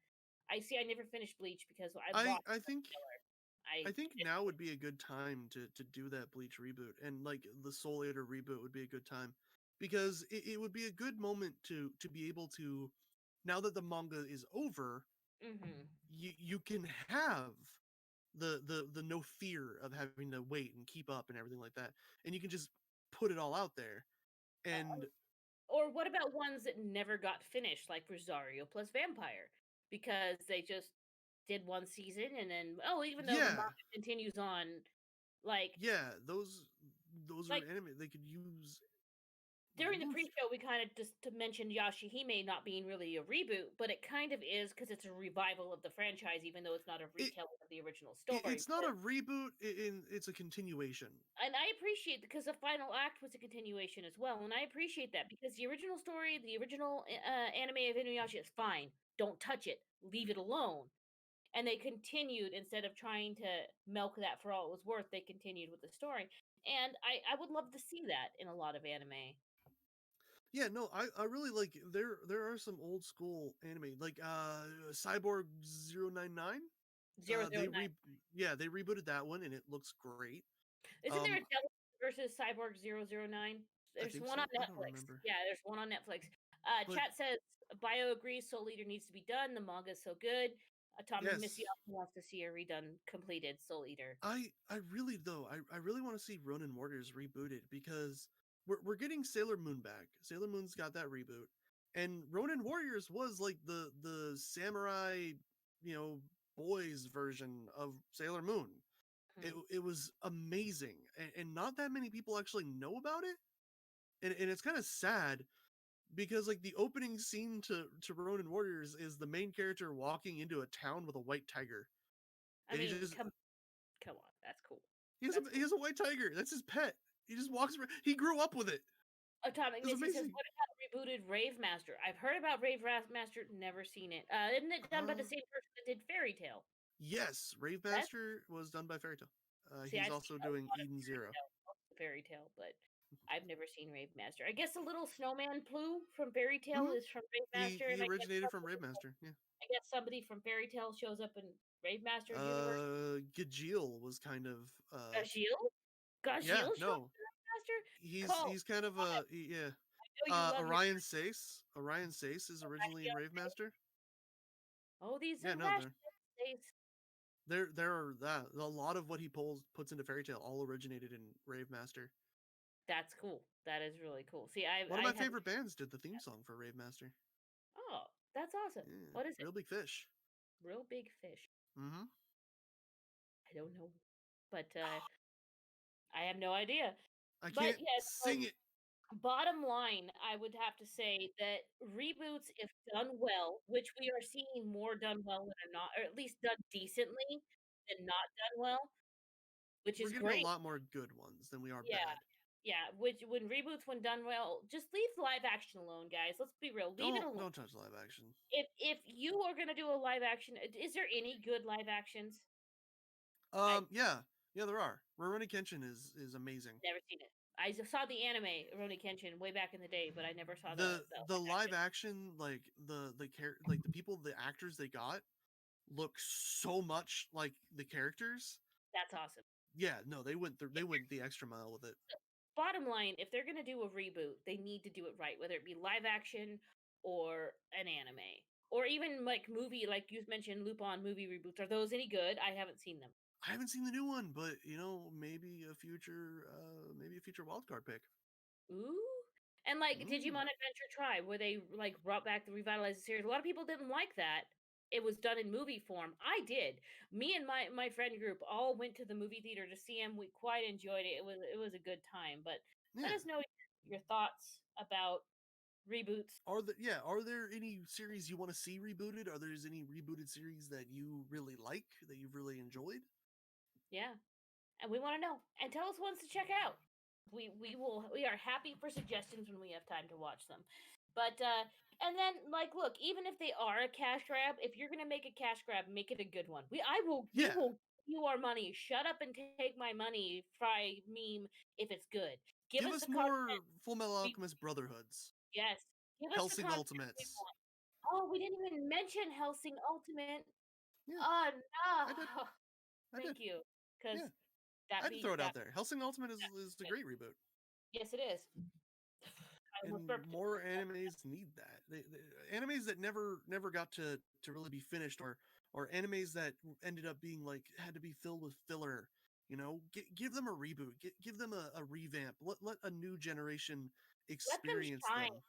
I never finished Bleach because I think now would be a good time to do that Bleach reboot, and like the Soul Eater reboot would be a good time, because it would be a good moment to be able to, now that the manga is over, you can have the no fear of having to wait and keep up and everything like that, and you can just put it all out there. And or what about ones that never got finished, like Rosario plus Vampire, because they just did one season and then even though the manga continues on, like those are anime they could use. During the pre-show, we kind of just mentioned Yashahime not being really a reboot, but it kind of is because it's a revival of the franchise, even though it's not a retelling of the original story. It's not a reboot; it's a continuation. And I appreciate because the final act was a continuation as well, and I appreciate that because the original story, the original anime of Inuyasha is fine. Don't touch it. Leave it alone. And they continued instead of trying to milk that for all it was worth. They continued with the story, and I would love to see that in a lot of anime. Yeah, no, I really like there are some old school anime like Cyborg 099. 009. They rebooted that one and it looks great. Isn't there a Devil versus Cyborg 009? There's one so. on I don't Netflix. remember. Yeah, there's one on Netflix. Chat says Bio agrees Soul Eater needs to be done. The manga's so good. Tommy Missy also wants to see a redone, completed Soul Eater. I really though I really want to see Ronin Warriors rebooted because we're getting Sailor Moon back. Sailor Moon's got that reboot, and Ronin Warriors was like the samurai, boys version of Sailor Moon. It was amazing, and not that many people actually know about it, and it's kind of sad because like the opening scene to Ronin Warriors is the main character walking into a town with a white tiger. I mean, come on, that's cool. He has a white tiger. That's his pet. He just walks around. He grew up with it. Atomic Missy says, "What about rebooted Rave Master? I've heard about Rave Master, never seen it. Isn't it done by the same person that did Fairy Tail?" Yes, Rave Master was done by Fairy Tail. He's also doing Eden Zero. Fairy Tail, but I've never seen Rave Master. I guess the little snowman Plu from Fairy Tail is from Rave Master. He originated from Rave Master. Yeah. I guess somebody from Fairy Tail shows up in Rave Master universe. Gajeel was kind of. Gajeel? Yeah, no. Master? He's kind of yeah. Orion Sace. Orion Sace is originally in Rave Master. Oh, these are there are a lot of what he puts into Fairy Tail all originated in Rave Master. That's cool. That is really cool. See, one of my favorite bands did the theme song for Rave Master. Oh, that's awesome. Yeah, what is it? Real Big Fish. Real Big Fish. Mm-hmm. I don't know, but I have no idea. I can't sing it. Bottom line, I would have to say that reboots, if done well, which we are seeing more done well than not, or at least done decently than not done well, which is great. A lot more good ones than we are bad. Yeah, when reboots, when done well, just leave live action alone, guys. Let's be real. Leave it alone. Don't touch live action. If you are gonna do a live action, is there any good live actions? Yeah, there are. Rurouni Kenshin is amazing. Never seen it. I saw the anime Rurouni Kenshin way back in the day, but I never saw the live action. Like the people, the actors they got look so much like the characters. That's awesome. Yeah, no, they went the extra mile with it. Bottom line, if they're gonna do a reboot, they need to do it right, whether it be live action or an anime, or even like movie, like you mentioned, Lupin movie reboots. Are those any good? I haven't seen them. I haven't seen the new one, but maybe a future wildcard pick. Ooh. And like Digimon Adventure Tri, where they like brought back the revitalized series. A lot of people didn't like that. It was done in movie form. I did. Me and my friend group all went to the movie theater to see him. We quite enjoyed it. It was a good time. But let us know your thoughts about reboots. Are there any series you want to see rebooted? Are there any rebooted series that you really like, that you've really enjoyed? Yeah. And we want to know. And tell us ones to check out. We are happy for suggestions when we have time to watch them. But and then like look, even if they are a cash grab, if you're gonna make a cash grab, make it a good one. We will give you our money. Shut up and take my money, Fry meme, if it's good. Give us more Full Metal Alchemist Brotherhoods. Yes. Give us Hellsing Ultimates. Oh, we didn't even mention Hellsing Ultimate. Yeah. Oh no. Thank you. Because I'd throw it out there. Hellsing Ultimate is a great reboot. Yes, it is. And more animes need that. Animes that never got to really be finished, or animes that ended up being like had to be filled with filler. Give them a reboot. Give them a revamp. Let a new generation experience them.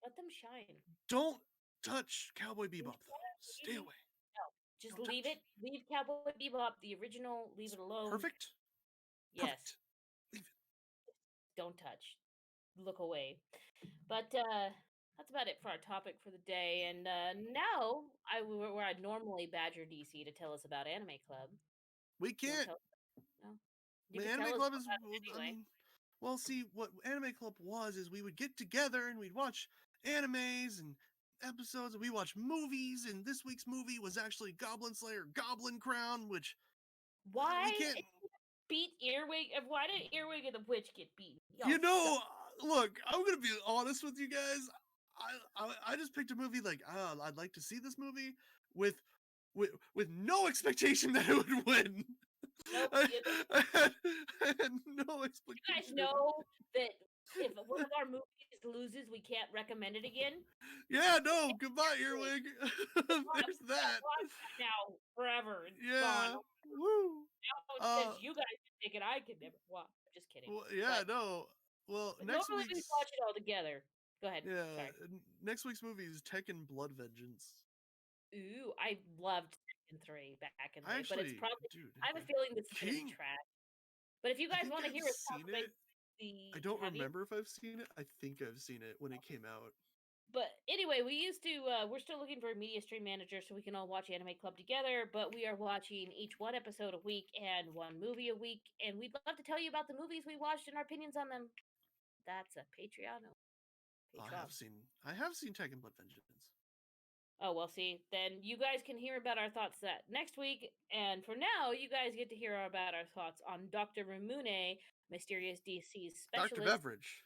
Let them shine. Don't touch Cowboy Bebop though. Stay away. No, just leave it. Leave Cowboy Bebop, the original. Leave it alone. Perfect. Yes. Perfect. Leave it. Don't touch. look away. But that's about it for our topic for the day. And now where I'd normally badger DC to tell us about Anime Club. We You want to can't. tell? No, you The can Anime tell us Club is, about it I anyway. mean, well, see, what Anime Club was is we would get together and we'd watch animes and episodes, and we watch movies, and this week's movie was actually Goblin Slayer Goblin Crown, which we Why can't. beat Earwig? Why did Earwig and the Witch get beaten? Y'all You know, suck. look, I'm gonna be honest with you guys. I just picked a movie like I'd like to see this movie with with no expectation that it would win. Nope. I, I had no You guys expectation. know that if one of our movies loses, we can't recommend it again. Yeah, no, goodbye, Seriously, Earwig. we There's can't that. watch that now forever. It's gone. Yeah, woo. Now it's because you guys can take it. I could never watch. I'm just kidding. Well, yeah, no. Well, But next normally we week's watch it all together. Go ahead. Sorry. next week's movie is Tekken Blood Vengeance. Ooh, I loved Tekken 3 back in the I day, but it's actually, probably dude, I have a feeling this is gonna be King. trash. But if you I guys think want to I've hear us talk seen about it. the I don't have you? remember if I've seen it. I think I've seen it when it came out. But anyway, we used to we're still looking for a media stream manager so we can all watch Anime Club together, but we are watching each one episode a week and one movie a week, and we'd love to tell you about the movies we watched and our opinions on them. That's a Patreon. I have seen Tekken Blood Vengeance. Oh, well, see, then you guys can hear about our thoughts that next week. And for now, you guys get to hear about our thoughts on Dr. Ramune, Mysterious DC's Dr. Specialist, Beverage.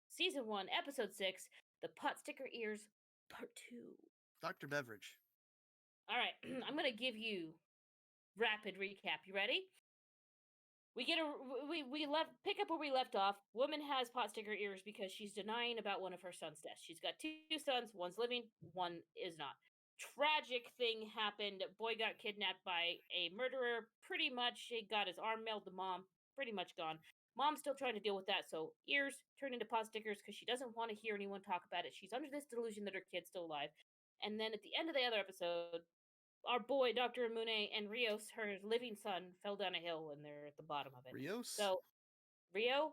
Season 1, Episode 6, The Pot Sticker Ears, Part 2. Dr. Beverage. All right, I'm going to give you rapid recap. You ready? We left pick up where we left off. Woman has pot sticker ears because she's denying about one of her son's deaths. She's got two sons, one's living, one is not. Tragic thing happened. Boy got kidnapped by a murderer. Pretty much he got his arm mailed to mom. Pretty much gone. Mom's still trying to deal with that, so ears turn into pot stickers because she doesn't want to hear anyone talk about it. She's under this delusion that her kid's still alive. And then at the end of the other episode, our boy, Dr. Amune, and Rios, her living son, fell down a hill and they're at the bottom of it. Rios? So, Rios,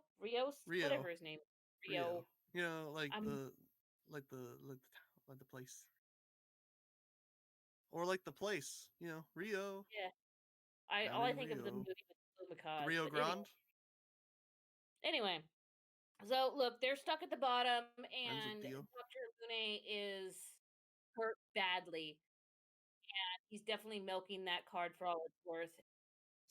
whatever his name. Rio. You know, like the place. Or like the place, you know, Rio. Yeah. All I think of the movie with Macabre. Rio Grande. Anyway, so look, they're stuck at the bottom, and Dr. Amune is hurt badly. He's definitely milking that card for all it's worth.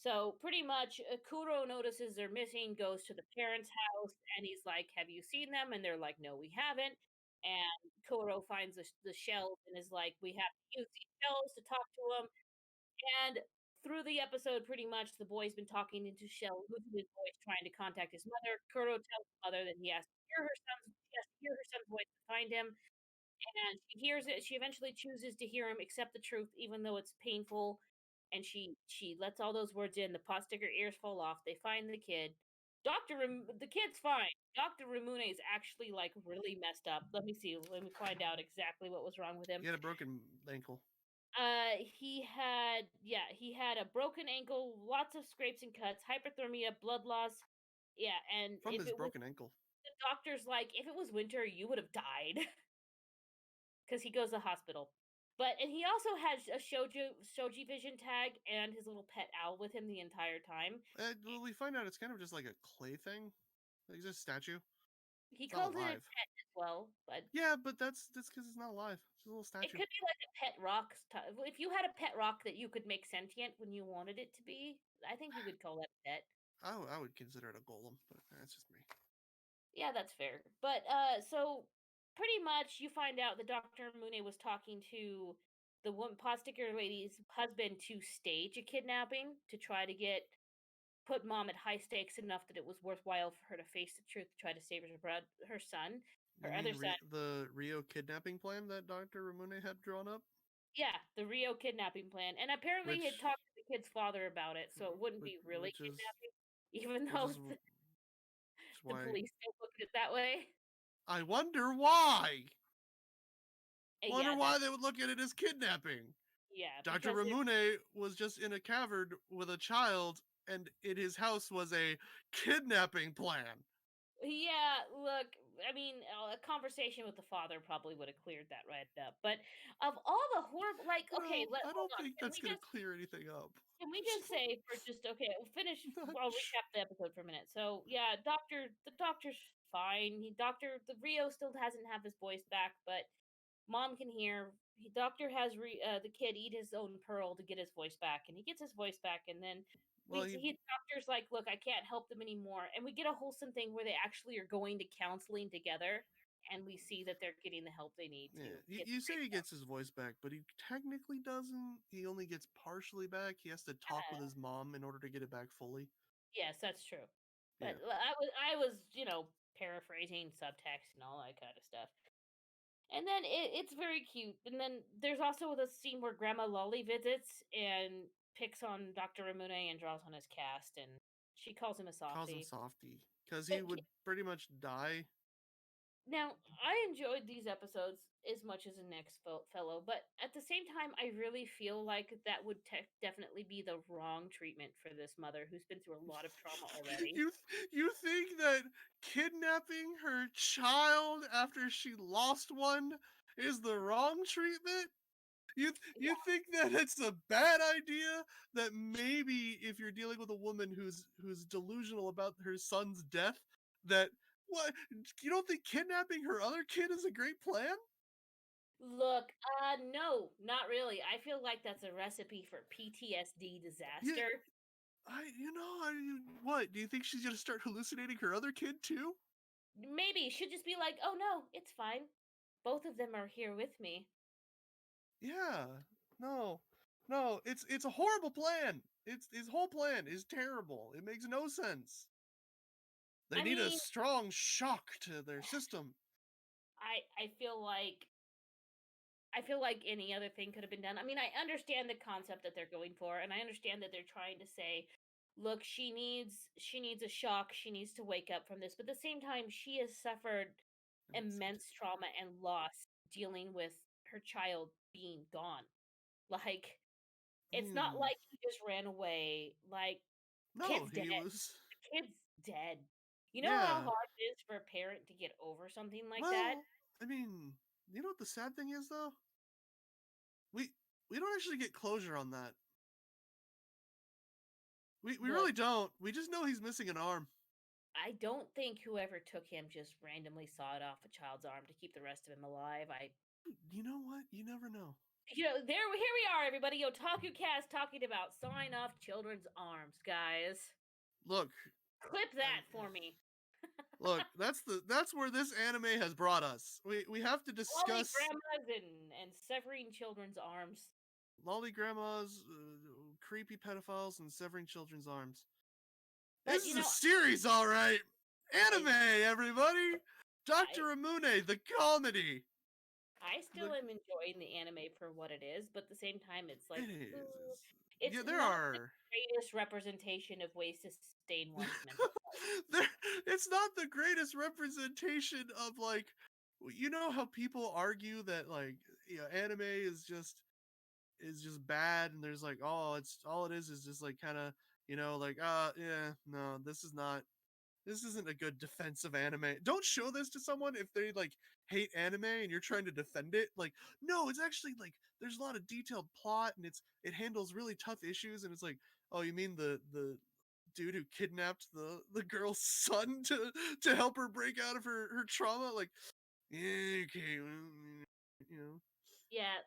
So pretty much, Kuro notices they're missing, goes to the parents' house, and he's like, "Have you seen them?" And they're like, "No, we haven't." And Kuro finds the shells and is like, "We have to use these shells to talk to them." And through the episode, pretty much, the boy's been talking into shell, losing his voice, trying to contact his mother. Kuro tells the mother that he has to hear her son's voice to find him. And she hears it. She eventually chooses to hear him accept the truth, even though it's painful. And she lets all those words in. The pot sticker ears fall off. They find the kid. The kid's fine. Dr. Ramune is actually like really messed up. Let me see. Let me find out exactly what was wrong with him. He had a broken ankle. He had a broken ankle, lots of scrapes and cuts, hypothermia, blood loss. Yeah, and from his broken ankle. The doctor's like, if it was winter, you would have died. Because he goes to the hospital. And he also has a Shoji Vision tag and his little pet owl with him the entire time. Well, we find out it's kind of just like a clay thing. Like it's a statue. He calls it a pet as well, but yeah, but that's because it's not alive. It's a little statue. It could be like a pet rock. If you had a pet rock that you could make sentient when you wanted it to be, I think you would call that a pet. I would consider it a golem, but that's just me. Yeah, that's fair. But so pretty much you find out that Dr. Mune was talking to the pot sticker lady's husband to stage a kidnapping to try to put mom at high stakes enough that it was worthwhile for her to face the truth to try to save her son, her other son. The Rio kidnapping plan that Dr. Ramune had drawn up? Yeah, the Rio kidnapping plan. And apparently he had talked to the kid's father about it, so it wouldn't be really kidnapping, even though the police don't look at it that way. I wonder why. Why they would look at it as kidnapping. Yeah. Dr. Ramune was just in a cavern with a child, and in his house was a kidnapping plan. Yeah, look, I mean, a conversation with the father probably would have cleared that right up. But of all the horrible, like, okay, Well, I hold don't on. think that's gonna clear anything up. Can we just say for just okay, we'll finish. Not I'll sh- recap the episode for a minute. So yeah, the doctor's fine. The Rio still hasn't have his voice back, but mom can hear. Doctor has the kid eat his own pearl to get his voice back, and he gets his voice back, and then well, doctor's like, look, I can't help them anymore, and we get a wholesome thing where they actually are going to counseling together, and we see that they're getting the help they need to yeah, get you say he straightened out. gets his voice back, but he technically doesn't. He only gets partially back. He has to talk with his mom in order to get it back fully. Yes, that's true. Yeah. But I was paraphrasing subtext and all that kind of stuff. And then it's very cute. And then there's also the scene where Grandma Lolly visits and picks on Dr. Ramune and draws on his cast, and she calls him a Calls him softie. softy because he But would pretty much die. now I enjoyed these episodes as much as the next fellow, but at the same time, I really feel like that would definitely be the wrong treatment for this mother who's been through a lot of trauma already. You think that kidnapping her child after she lost one is the wrong treatment? You think that it's a bad idea, that maybe if you're dealing with a woman who's delusional about her son's death, that what, you don't think kidnapping her other kid is a great plan? Look, no, not really. I feel like that's a recipe for PTSD Yeah, disaster. what? Do you think she's gonna start hallucinating her other kid too? Maybe should just be like, "Oh no, it's fine. Both of them are here with me." Yeah. No. No, it's a horrible plan. It's his whole plan is terrible. It makes no sense. They I need a mean, strong shock to their system. I feel like any other thing could have been done. I mean, I understand the concept that they're going for, and I understand that they're trying to say, "Look, she needs a shock. She needs to wake up from this." But at the same time, she has suffered immense trauma and loss dealing with her child being gone. Like, I it's not mean, like he just ran away. Like, no, kid's dead. he was. The kid's dead. You know how Yeah. hard it is for a parent to get over something like that? Well, I mean, you know what the sad thing is though? We we don't actually get closure on that. We Look, really don't. We just know he's missing an arm. I don't think whoever took him just randomly sawed off a child's arm to keep the rest of him alive. You know what? You never know. Here we are, everybody. OtakuCast talking about sawing off children's arms, guys. Look, Clip I, that for me. look. That's where this anime has brought us. We have to Lolly discuss grandmas and severing children's arms. lolly grandmas, creepy pedophiles, and severing children's arms. But This is a series, all right. Anime, everybody. Dr. Ramune, the comedy. I still am enjoying the anime for what it is, but at the same time, it's like, It is. it's Yeah, there not the are. greatest representation of ways to sustain one's mental health. It's not the greatest representation of, like, you know how people argue that, like, anime is just bad, and there's like, oh, it's all it is just like kind of, like, yeah, no, this isn't a good defense of anime. Don't show this to someone if they, like, hate anime and you're trying to defend it. Like, no, it's actually, like, there's a lot of detailed plot, and it handles really tough issues, and it's like, oh, you mean the dude who kidnapped the girl's son to help her break out of her trauma? Like, yeah, okay, well, you know. Yeah,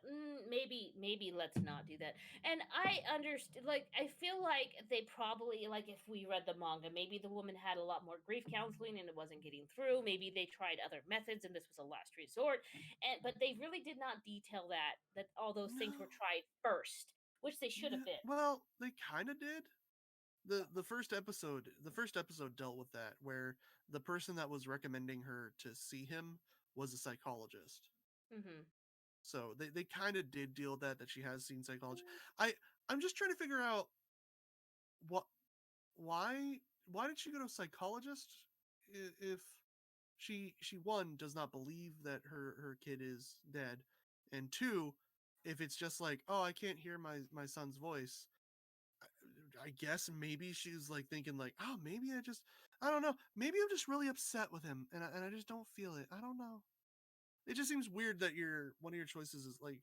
maybe let's not do that. And I understand, like, I feel like they probably, like, if we read the manga, maybe the woman had a lot more grief counseling and it wasn't getting through. Maybe they tried other methods and this was a last resort. But they really did not detail that all those things No, were tried first, which they should have yeah, been. well, they kind of did. The first episode dealt with that, where the person that was recommending her to see him was a psychologist. Hmm. So they kind of did deal with that she has seen psychology. I'm just trying to figure out what why why did she go to a psychologist if she one does not believe that her kid is dead, and two, if it's just like, oh, I can't hear my son's voice. I guess maybe she's like thinking like, oh, maybe I don't know, maybe I'm just really upset with him, and I just don't feel it. I don't know. It just seems weird that one of your choices is like.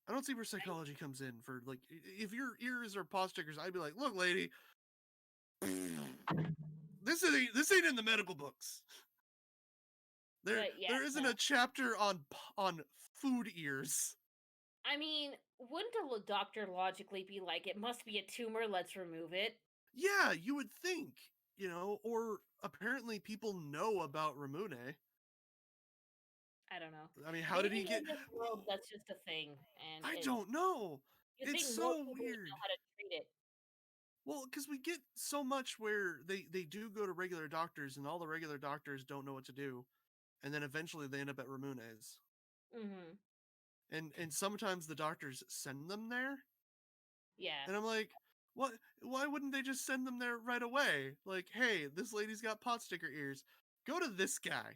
I don't see where psychology comes in for like if your ears are paw stickers, I'd be like, look, lady, this ain't in the medical books. There isn't a chapter on food ears. I mean, wouldn't a doctor logically be like, it must be a tumor, let's remove it? Yeah, you would think, or apparently people know about Ramune. I don't know. I mean, how Maybe did he get? in this world that's just a thing, and I don't know. You It's think more so people would weird. know how to treat it? Well, because we get so much where they do go to regular doctors, and all the regular doctors don't know what to do, and then eventually they end up at Ramune's. Mm-hmm. And sometimes the doctors send them there. Yeah. And I'm like, what? Why wouldn't they just send them there right away? Like, hey, this lady's got pot sticker ears. Go to this guy.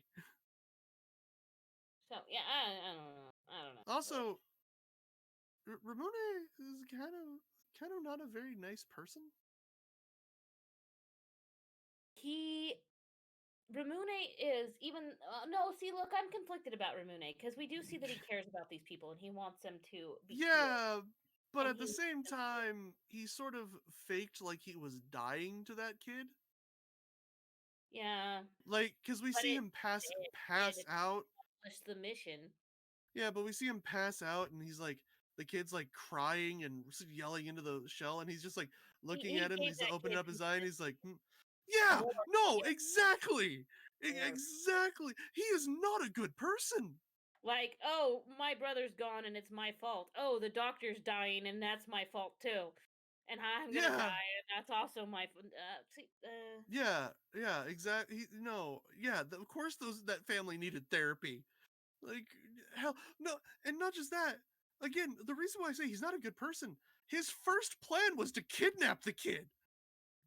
So yeah, I don't know. I don't know. Also, Ramune is kind of not a very nice person. Ramune is even no. See, look, I'm conflicted about Ramune because we do see that he cares about these people and he wants them to be healed. Yeah, but And at the same time, he sort of faked like he was dying to that kid. Yeah. Like, because we see him pass out. Accomplish the mission. Yeah, but we see him pass out, and he's like, the kid's like crying and yelling into the shell, and he's just like looking at him. He's opening up his eye, and he's like, yeah, no, exactly, exactly. He is not a good person. Like, oh, my brother's gone, and it's my fault. Oh, the doctor's dying, and that's my fault too. And I'm gonna die, and that's also my. Yeah, exactly. Of course, that family needed therapy. Like, hell, no, and not just that. Again, the reason why I say he's not a good person, his first plan was to kidnap the kid.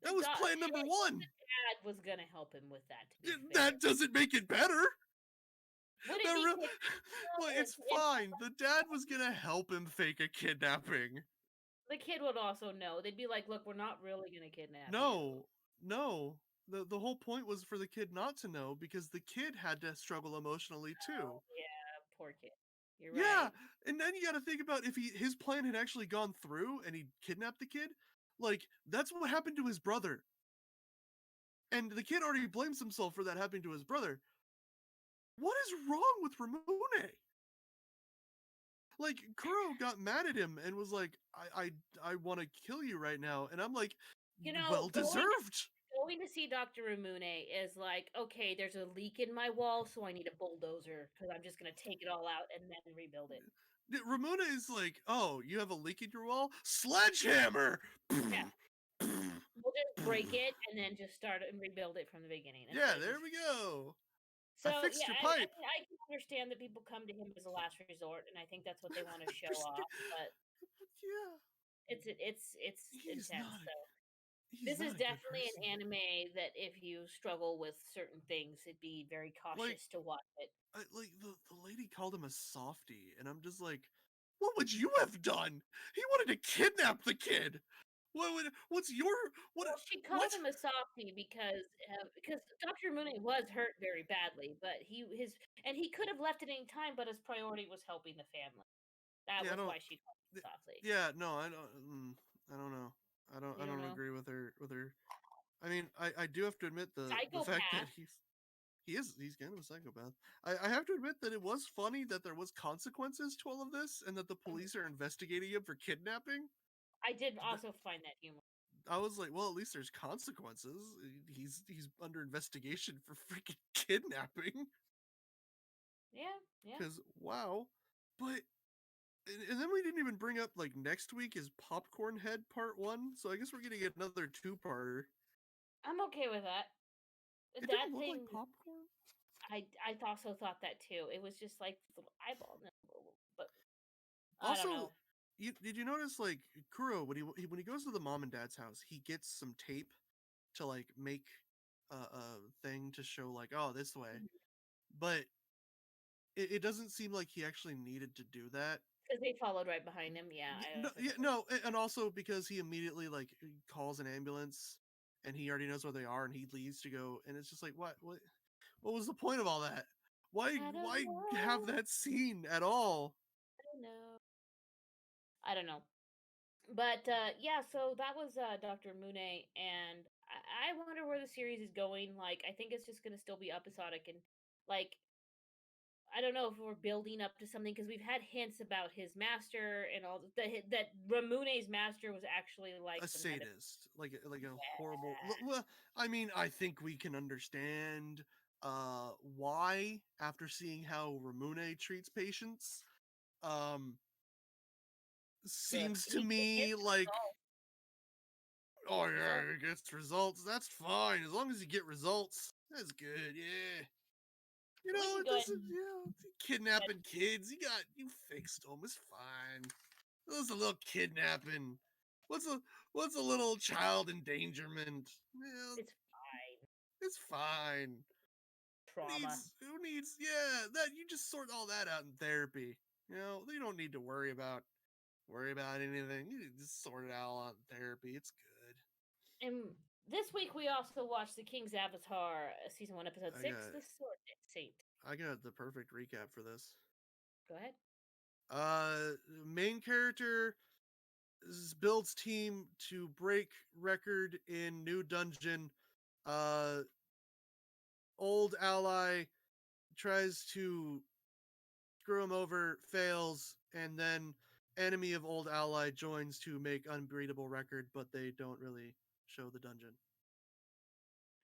That was plan number one. The dad was gonna help him with that. To be fair. That doesn't make it better. Would it be well, it's fine. The dad was gonna help him fake a kidnapping. The kid would also know. They'd be like, "Look, we're not really gonna kidnap you." No. The whole point was for the kid not to know because the kid had to struggle emotionally too. Yeah, poor kid. You're right. Yeah, and then you got to think about if his plan had actually gone through and he kidnapped the kid. Like, that's what happened to his brother. And the kid already blames himself for that happening to his brother. What is wrong with Ramune? Like, Kuro got mad at him and was like, I want to kill you right now. And I'm like, well deserved. Going to see Dr. Ramune is like, okay, there's a leak in my wall, so I need a bulldozer because I'm just going to take it all out and then rebuild it. Ramune is like, oh, you have a leak in your wall? Sledgehammer! Yeah. We'll just break it and then just start and rebuild it from the beginning. There we go. So, I fixed your pipe. I can understand that people come to him as a last resort, and I think that's what they want to show off. But yeah, it's intense. This is definitely an anime that if you struggle with certain things, it'd be very cautious to watch it. Like the lady called him a softie, and I'm just like, what would you have done? He wanted to kidnap the kid. What's your what? Well, she called him a softie because Dr. Mooney was hurt very badly, but he could have left at any time, but his priority was helping the family. That was why she called him softie. Yeah, no, I don't know. I don't agree with her. I mean, I do have to admit the fact that he's kind of a psychopath. I have to admit that it was funny that there was consequences to all of this, and that the police are investigating him for kidnapping. I did also find that humor. I was like, well, at least there's consequences. He's under investigation for freaking kidnapping. Yeah. Because wow, but and then we didn't even bring up like next week is Popcorn Head Part 1. So I guess we're gonna get another 2-parter. I'm okay with that. It didn't look like popcorn. I also thought that too. It was just like little eyeball, but also, I don't know. Did you notice like Kuro when he goes to the mom and dad's house, he gets some tape to like make a thing to show like, oh, this way, but it doesn't seem like he actually needed to do that. because they followed right behind him. Yeah, And also because he immediately like calls an ambulance, and he already knows where they are, and he leaves to go, and it's just like what was the point of all that? Why I don't why have know. that scene at all? I don't know. I don't know. But yeah, so that was Dr. Mune, and I wonder where the series is going. Like, I think it's just gonna still be episodic, and like, I don't know if we're building up to something because we've had hints about his master and all that Ramune's master was actually like A some kind of sadist, like a horrible. Well, I mean, I think we can understand why after seeing how Ramune treats patients. Um, look. seems to He me gets like, oh results. yeah, he gets results. That's fine as long as you get results. That's good. Yeah. We can It go ahead doesn't. and Kidnapping kids. You fixed them. It's fine. It was a little kidnapping. What's a little child endangerment? Well, it's fine. it's fine. Trauma. Who needs? Yeah, that you just sort all that out in therapy. You don't need to worry about anything. You just sort it out in therapy. It's good. And this week we also watched The King's Avatar, season 1, episode I 6, got The Sword Saint. I got the perfect recap for this. Go ahead. Main character builds team to break record in new dungeon. Uh, old ally tries to screw him over, fails, and then enemy of old ally joins to make unbeatable record, but they don't really show the dungeon.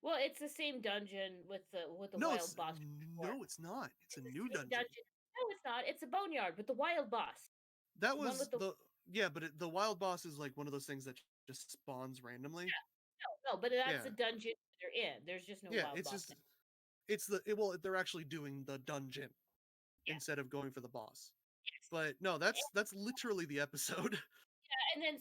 Well, it's the same dungeon with the No, wild boss. it's not. It's a It's the new same dungeon. dungeon. No, it's not. It's a boneyard with the wild boss. That One was with the yeah, but the wild boss is like one of those things that just spawns randomly. no, but that's Yeah, the dungeon they're in. There's just no yeah. wild It's boss just now. well, they're actually doing the dungeon Yeah. instead of going for the boss. Yes. But no, that's literally the episode. And then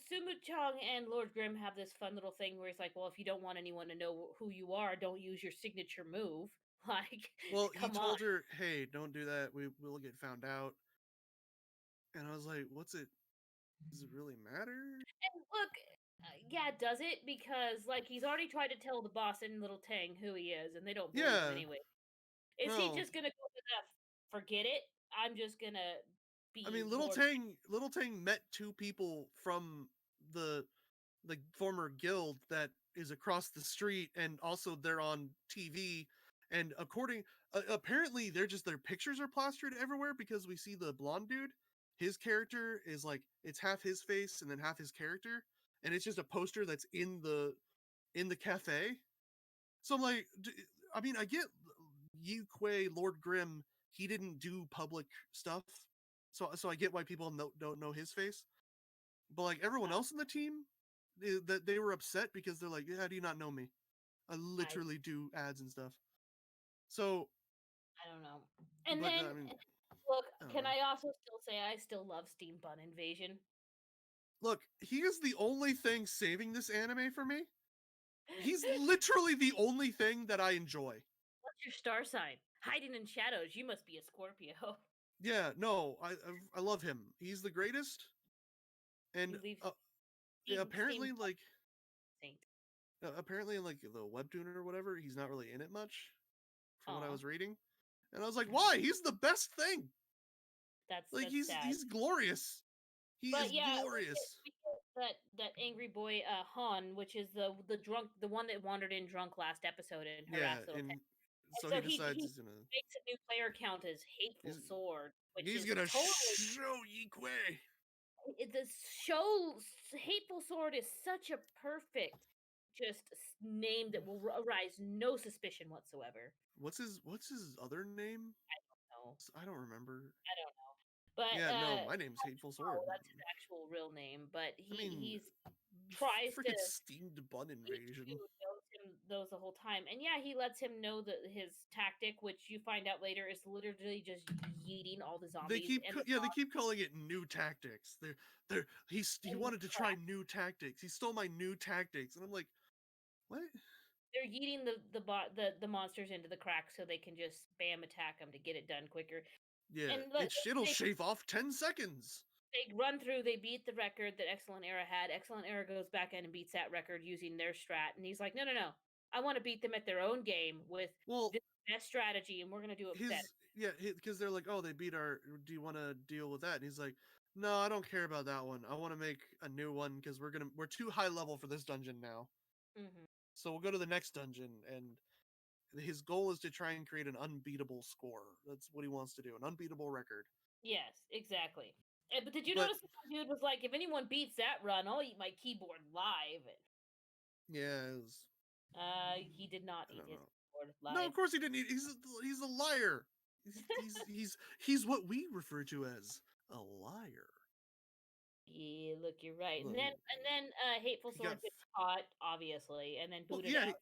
Sumuchong and Lord Grimm have this fun little thing where it's like, well, if you don't want anyone to know who you are, don't use your signature move. Like, Well, he come on. told her, "Hey, don't do that. We will get found out." And I was like, "What's it? Does it really matter?" And look, yeah, does it? Because like he's already tried to tell the boss in Little Tang who he is, and they don't believe him Yeah, anyway. Is he no. just gonna go with the forget it? I'm just gonna I be mean, Lord. Little Tang met two people from the former guild that is across the street, and also they're on TV. And apparently, their pictures are plastered everywhere because we see the blonde dude. His character is like it's half his face and then half his character, and it's just a poster that's in the cafe. So I'm like, I mean, I get Yu Kuei, Lord Grimm. He didn't do public stuff, so I get why people don't know his face. But like everyone else in the team, that they were upset because they're like, "How do you not know me? I I literally do ads and stuff." So, I don't know. And but then I mean, look, I don't can know. I also still say I still love Steam Bun Invasion? Look, he is the only thing saving this anime for me. He's literally the only thing that I enjoy. What's your star sign? Hiding in shadows. You must be a Scorpio. Yeah, no, I love him. He's the greatest. And You leave yeah, Steam apparently, like Saint. apparently, in like the webtoon or whatever, he's not really in it much, from what I Aw, was reading. And I was like, why? He's the best thing. Like that's sad. he's glorious. He is But yeah, glorious. we get that angry boy Han, which is the drunk, the one that wandered in drunk last episode and Yeah, harassed little Ted. and And so so he he decides makes a new player count as Hateful he's Sword, which he's is gonna totally show Yi Kuei. the show. Hateful Sword is such a perfect just name that will arise no suspicion whatsoever. What's his other name? No, I don't remember. I don't know. But Yeah, no, my name's Hateful Sword. that's his actual real name. But I mean, he's tries to freaking steamed bun invasion. knows him knows the whole time, and yeah, he lets him know that his tactic, which you find out later, is literally just yeeting all the zombies and They keep calling it new tactics. He wanted to try new tactics. He stole my new tactics, and I'm like, what? they're yeeting the monsters into the cracks so they can just spam attack them to get it done quicker. Yeah, And it'll shave off 10 seconds. they run through, they beat the record that Excellent Era had. Excellent Era goes back in and beats that record using their strat, and he's like, "No, no, no. I want to beat them at their own game with Well, this best strategy, and we're going to do it better." because they're like, oh, they beat our. Do you want to deal with that? And he's like, no, I don't care about that one. I want to make a new one because we're too high level for this dungeon now. Mhm. So we'll go to the next dungeon, and his goal is to try and create an unbeatable score. That's what he wants to do, an unbeatable record. Yes, exactly. But did you But notice the one dude was like, "If anyone beats that run, I'll eat my keyboard live." yeah, He did not I eat don't his know. keyboard No, live. of course he didn't. He's a liar. He's what we refer to as a liar. Yeah, look, you're right. And Look, then Hateful he got Sword gets caught, obviously, and then well, booted yeah. out.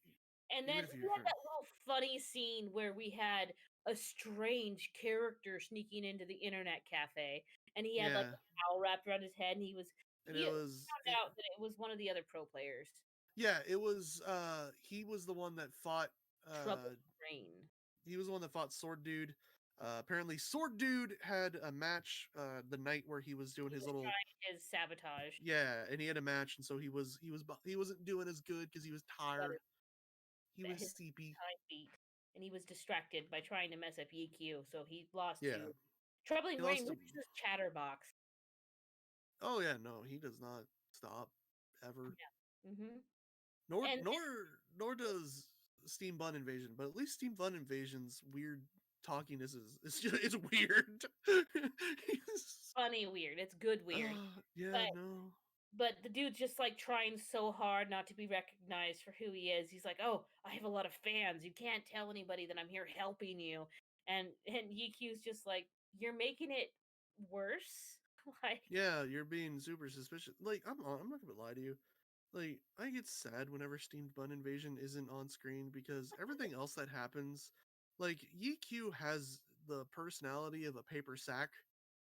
And Even then if we you're had that little funny scene where we had a strange character sneaking into the internet cafe, and he had like yeah, a towel wrapped around his head, and and it you was found out that it was one of the other pro players. yeah, it was he was the one that fought Trouble Rain. he was the one that fought Sword Dude. Apparently Sword Dude had a match the night where he was doing He his was little trying his sabotage. yeah, and he had a match, and so he wasn't doing as good because he was Got tired. He was his sleepy. time beat, and he was distracted by trying to mess up EQ, so he lost Yeah, to Troubling he Rain, lost which to. is this chatterbox. Oh yeah, no, he does not stop ever. Yeah. Mm-hmm. Nor And nor nor does Steam Bun Invasion, but at least Steam Bun Invasion's weird talkiness is it's weird. He's- funny weird. It's good weird. yeah, But no. the dude's just like trying so hard not to be recognized for who he is. He's like, "Oh, I have a lot of fans. You can't tell anybody that I'm here helping you." And EQ's just like, "You're making it worse." Like, Yeah, you're being super suspicious. Like I'm not gonna lie to you. Like I get sad whenever Steam Bun Invasion isn't on screen because everything else that happens, like EQ has the personality of a paper sack,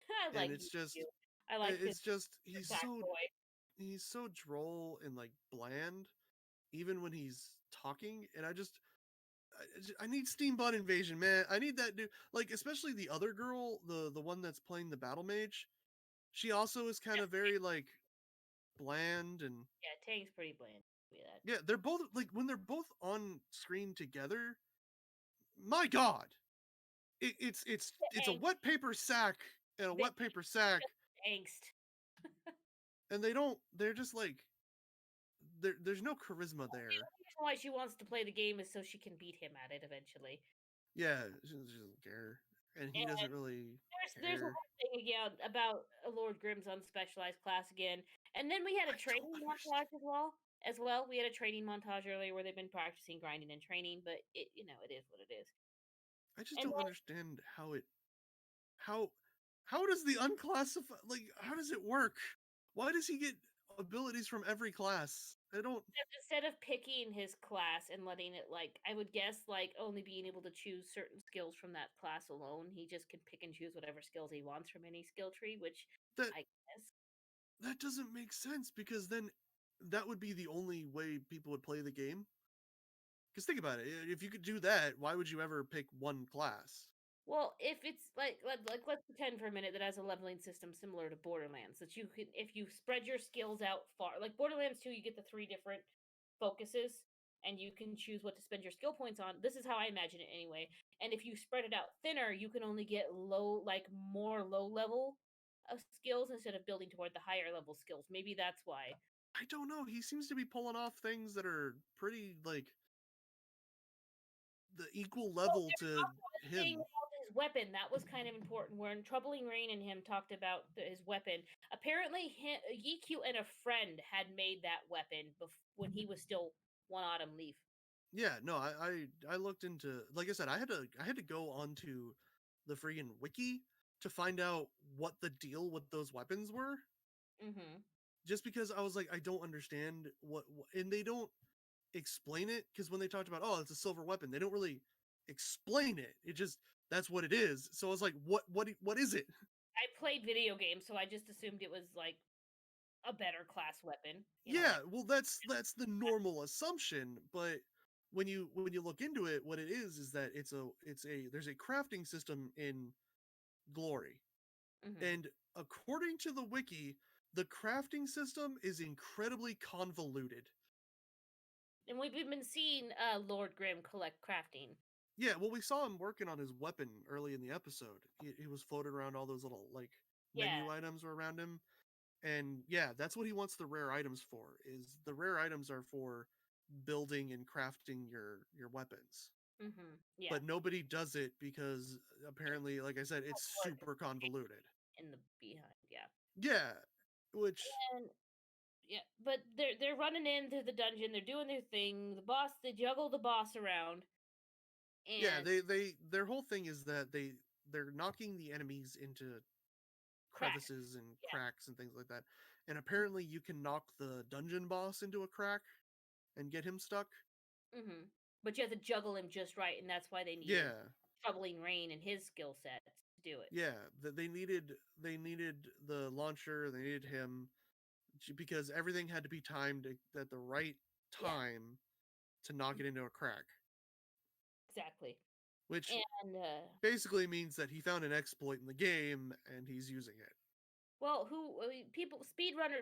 I and like it's just EQ. I like his sack boy. he's so droll and like bland even when he's talking, and I need Steam Bun Invasion, man. I need that dude. Like especially the other girl, the one that's playing the battle mage. She also is kind of very like bland and Yeah, Tang's pretty bland. Be that. yeah, they're both like when they're both on screen together. My God, it's a Angst. wet paper sack and a They wet paper sack, angst. and they don't. They're just like there's no charisma there. The reason why she wants to play the game is so she can beat him at it eventually. Yeah, she doesn't care, and he And doesn't really there's a care. whole thing again about Lord Grimm's unspecialized class again, and then we had I a don't training understand. montage as well. As well, we had a training montage earlier where they've been practicing grinding and training, but it is what it is. I just And don't understand how how does the unclassified like how does it work? Why does he get abilities from every class? I don't. instead of picking his class and letting it like I would guess like only being able to choose certain skills from that class alone, he just can pick and choose whatever skills he wants from any skill tree, which That I guess. that doesn't make sense because then that would be the only way people would play the game. Because think about it, if you could do that, why would you ever pick one class? Well, if it's like let's pretend for a minute that has a leveling system similar to Borderlands, that you can if you spread your skills out far, like Borderlands 2, you get the three different focuses and you can choose what to spend your skill points on. This is how I imagine it anyway. And if you spread it out thinner, you can only get more low level of skills instead of building toward the higher level skills. Maybe that's why. I don't know. He seems to be pulling off things that are pretty like the equal Well, level there's to also a thing him. about his weapon that was kind of important. When Troubling Rain and him talked about his weapon, apparently EQ and a friend had made that weapon when he was still one autumn leaf. Yeah, no, I looked into like I said, I had to go onto the friggin' wiki to find out what the deal with those weapons were. Mm-hmm. Just because I was like, I don't understand and they don't explain it because when they talked about oh it's a silver weapon they don't really explain it, it just that's what it is. So I was like what is it? I played video games, so I just assumed it was like a better class weapon. Yeah, well that's the normal assumption, but when you look into it what it is that it's a there's a crafting system in glory. Mm-hmm. And according to the wiki, the crafting system is incredibly convoluted. And we've been seeing Lord Grimm collect crafting. Yeah, well, we saw him working on his weapon early in the episode. He was floating around all those little like menu items were around him, and yeah, that's what he wants the rare items for. Is the rare items are for building and crafting your weapons. Mm-hmm. Yeah. But nobody does it because apparently, like I said, it's super convoluted. In the behind, yeah. Yeah, which and yeah, but they're running into the dungeon. They're doing their thing. The boss, they juggle the boss around. And yeah, their whole thing is that they're knocking the enemies into crevices and cracks and things like that. And apparently, you can knock the dungeon boss into a crack and get him stuck. Mm-hmm. But you have to juggle him just right, and that's why they needed Troubling Rain and his skill sets to do it. Yeah, they needed the launcher. They needed him because everything had to be timed at the right time to knock it into a crack. Exactly. Which and basically means that he found an exploit in the game and he's using it. Well,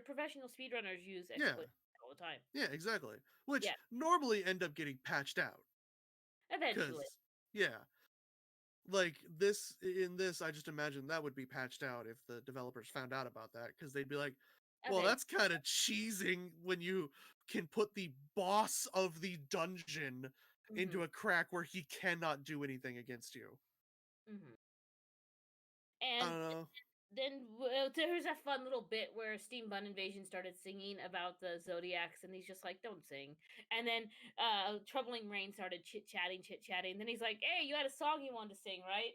professional speedrunners use exploits all the time. Yeah, exactly. Which normally end up getting patched out. Eventually. Yeah. Like this, I just imagine that would be patched out if the developers found out about that, because they'd be like, well, that's kind of cheesing when you can put the boss of the dungeon into a crack where he cannot do anything against you. Mm-hmm. I don't know. Then there's a fun little bit where Steam Bun Invasion started singing about the Zodiacs, and he's just like, "Don't sing." And then Troubling Rain started chit chatting. Then he's like, "Hey, you had a song you wanted to sing, right?"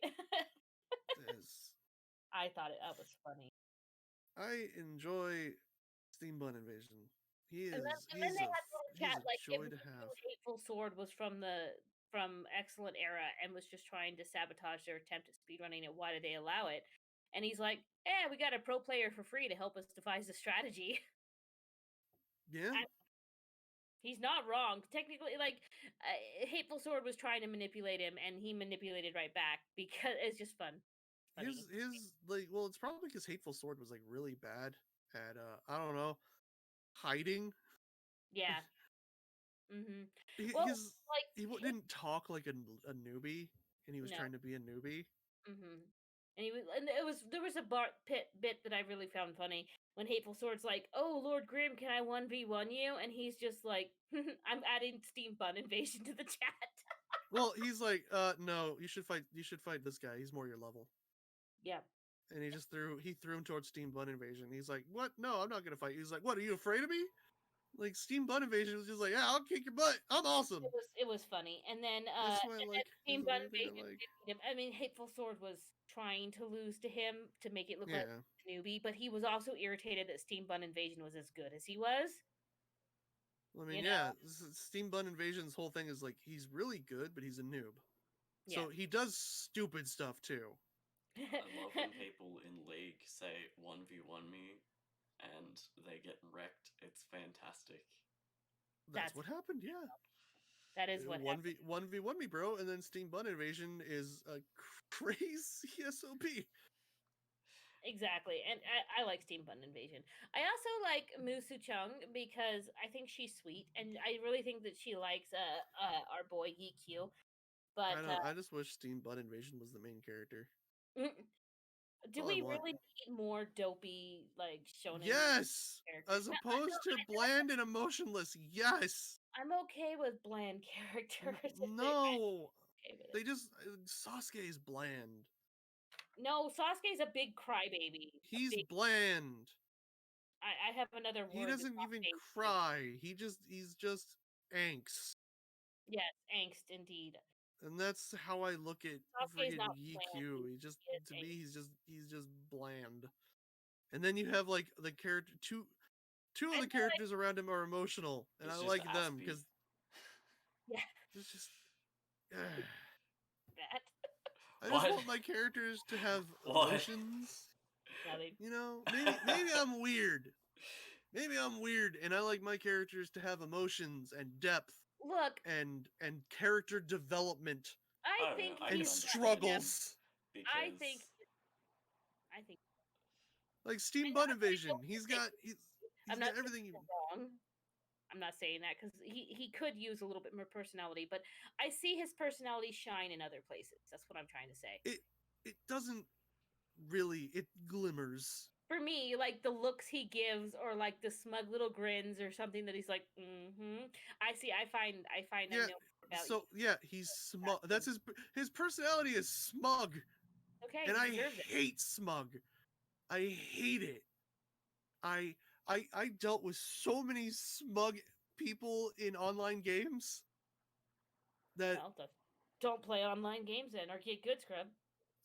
I thought that was funny. I enjoy Steam Bun Invasion. He's they had little chat like joy to have. Hateful Sword was from Excellent Era and was just trying to sabotage their attempt at speedrunning it. Why did they allow it? And he's like, "Yeah, we got a pro player for free to help us devise the strategy." Yeah. He's not wrong. Technically, like, Hateful Sword was trying to manipulate him, and he manipulated right back because it's just fun. His like, well, it's probably because Hateful Sword was like really bad at I don't know, hiding. Yeah. Mm-hmm. He didn't talk like a newbie, and he was trying to be a newbie. Mm-hmm. And there was a bit that I really found funny when Hateful Sword's like, "Oh, Lord Grimm, can I 1v1 you?" And he's just like, "I'm adding Steam Bun Invasion to the chat." Well, he's like, no, you should fight this guy. He's more your level. Yeah. And he just threw him towards Steam Bun Invasion. He's like, "What? No, I'm not gonna fight." He's like, "What? Are you afraid of me?" Like, Steam Bun Invasion was just like, "Yeah, I'll kick your butt. I'm awesome." It was funny. And then Steam Bun Invasion. I mean, Hateful Sword was trying to lose to him to make it look like a newbie, but he was also irritated that Steam Bun Invasion was as good as he was. I mean, Steam Bun Invasion's whole thing is like, he's really good, but he's a noob. So he does stupid stuff too. I love when people in League say 1v1 me and they get wrecked. It's fantastic. That's what happened, yeah. That is what 1v1 me, bro, and then Steam Bun Invasion is a crazy SOP. Exactly, and I like Steam Bun Invasion. I also like Musu Chung because I think she's sweet, and I really think that she likes our boy Yikyu. But I just wish Steam Bun Invasion was the main character. Do we really need more dopey, like, shonen? Yes! As opposed to bland and emotionless, yes! I'm okay with bland characters. No! They just... Sasuke is bland. No, Sasuke's a big crybaby. He's bland. I have another word. He doesn't even cry. He's just angst. Yes, angst indeed. And that's how I look at freaking EQ. He's just bland. And then you have like the character two of the characters around him are emotional, and I like them because it's just I just want my characters to have emotions. You know, maybe I'm weird. Maybe I'm weird, and I like my characters to have emotions and depth. Look, and character development. I think and struggles. I think I think. Like Steam And Bun I Invasion. don't He's think got I'm got not saying everything you you're wrong. I'm not saying that because he could use a little bit more personality, but I see his personality shine in other places. That's what I'm trying to say. it doesn't really, it glimmers. For me, like the looks he gives, or like the smug little grins, or something that he's like, I see. I find I Yeah. know about So you. yeah, he's smug. That's his personality is smug. Okay, And he I deserves it. hate smug. I hate it. I I dealt with so many smug people in online games that Well, don't play online games then, or get good, scrub.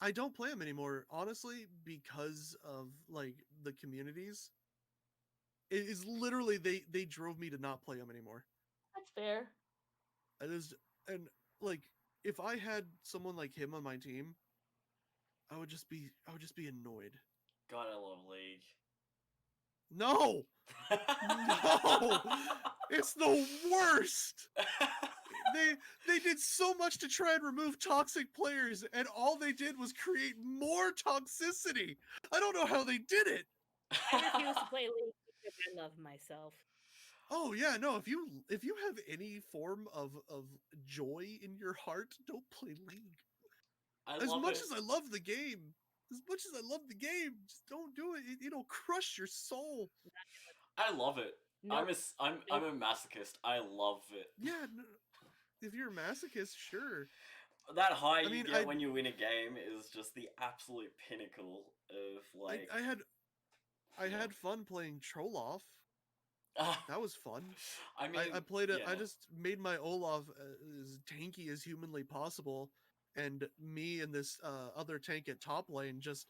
I don't play them anymore, honestly, because of like the communities. It is literally they drove me to not play them anymore. That's fair. It is, and like if I had someone like him on my team, I would just be annoyed. God, I love League. No, no, it's the worst. They did so much to try and remove toxic players, and all they did was create more toxicity. I don't know how they did it. I refuse to play League because I love myself. Oh yeah, no. If you have any form of joy in your heart, don't play League. As much as I love the game, just don't do it. It'll crush your soul. I love it. Nope. I'm a masochist. I love it. Yeah, no, if you're a masochist, sure. That high you get when you win a game is just the absolute pinnacle of like. I had fun playing Trolloff. That was fun. I mean, I played it. I just made my Olaf as tanky as humanly possible, and me and this other tank at top lane just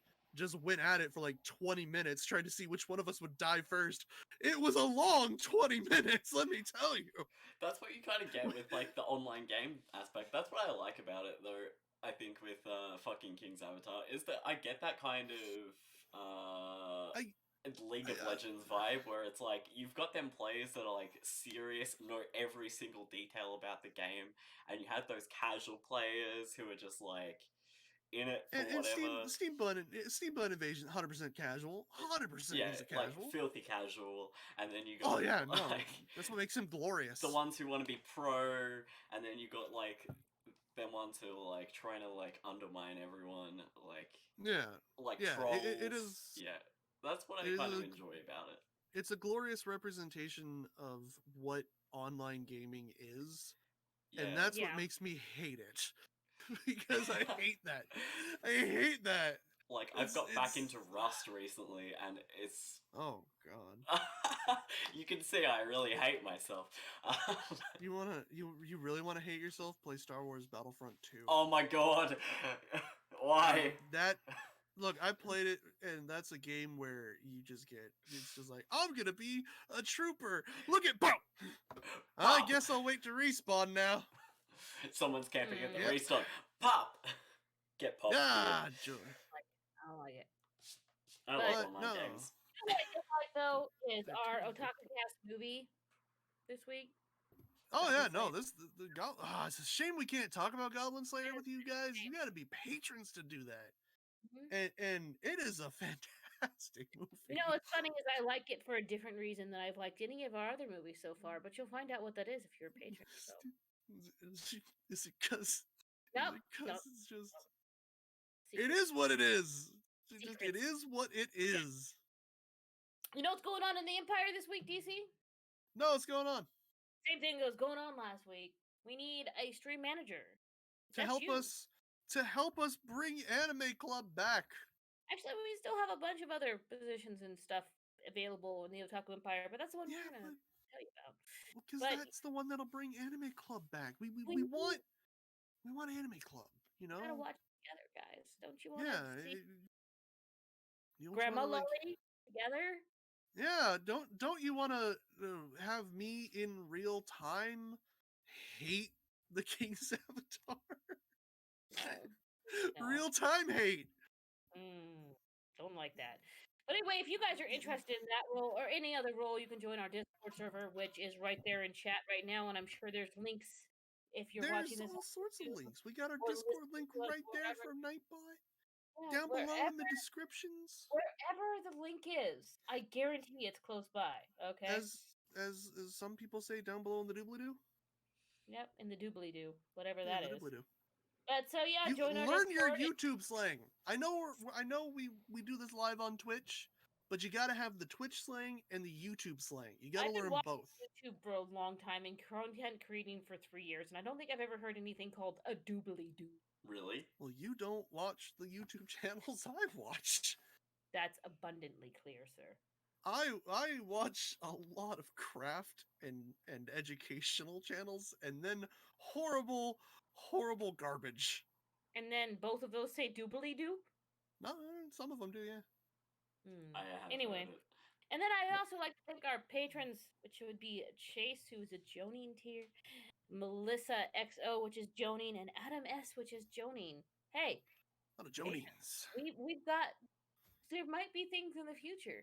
went at it for like 20 minutes, trying to see which one of us would die first. It was a long 20 minutes, let me tell you. That's what you kind of get with like the online game aspect. That's what I like about it, though. I think with fucking King's Avatar is that I get that kind of League of Legends vibe where it's like you've got them players that are like serious, know every single detail about the game, and you have those casual players who are just like in it for whatever. Steam Bun Invasion, 100% casual. 100% Yeah, he's a like casual. filthy casual, and then you got no, that's what makes him glorious. The ones who want to be pro, and then you got like them ones who are like trying to like undermine everyone, like trolls. It is. Yeah, that's what I kind of enjoy about it. It's a glorious representation of what online gaming is, and that's what makes me hate it. Because I hate that. I hate that. Like I've got back into Rust recently, and it's oh god. You can see I really hate myself. You really want to hate yourself? Play Star Wars Battlefront 2. Oh my god. Why? Look, I played it, and that's a game where it's just like, I'm gonna be a trooper. Look at boom. I guess I'll wait to respawn now. Someone's camping at the respawn. Pop. Get popped. Joy. I don't like it. I like online games. What I like though is our OtakuCast movie this week. Oh yeah, no, it's a shame we can't talk about Goblin Slayer with you guys. You got to be patrons to do that. And it is a fantastic movie. You know what's funny is I like it for a different reason than I've liked any of our other movies so far, but you'll find out what that is if you're a patron. So. Is it because? Nope. It's just. It is what it is. It is what it is. You know what's going on in the Empire this week, DC? No, what's going on? Same thing that was going on last week. We need a stream manager to help us bring Anime Club back. Actually, we still have a bunch of other positions and stuff available in the Otaku Empire, but that's the one we're gonna tell you about. Because that's the one that'll bring Anime Club back. We want Anime Club. You know, gotta watch together, guys. Don't you want to see Grandma Lolly together? Yeah, don't you want to have me in real time hate the King's Avatar? No. Real time hate. Don't like that. But anyway, if you guys are interested in that role or any other role, you can join our Discord server, which is right there in chat right now, and I'm sure there's links if you're watching this. There's all sorts of links. We got our Discord link right there from Nightbot. down below in the descriptions. Wherever the link is, I guarantee it's close by. Okay. As some people say, down below in the doobly-doo. Yep, in the doobly-doo, whatever Yeah, that the is. doobly-doo. But so yeah, You join our learn your Discord. YouTube slang. I know we do this live on Twitch, but you gotta have the Twitch slang and the YouTube slang. You gotta learn both. YouTube for a long time and content creating for 3 years, and I don't think I've ever heard anything called a doobly-doo. Really? Well, you don't watch the YouTube channels I watch. That's abundantly clear, sir. I watch a lot of craft and educational channels, and then horrible garbage. And then both of those say doobly-doo? No, some of them do, yeah. I have anyway. heard it. And then I also like to thank our patrons, which would be Chase, who's a Joning tier, Melissa XO, which is Joning, and Adam S, which is Joning. Hey, a lot of Jonings. We've got, there might be things in the future,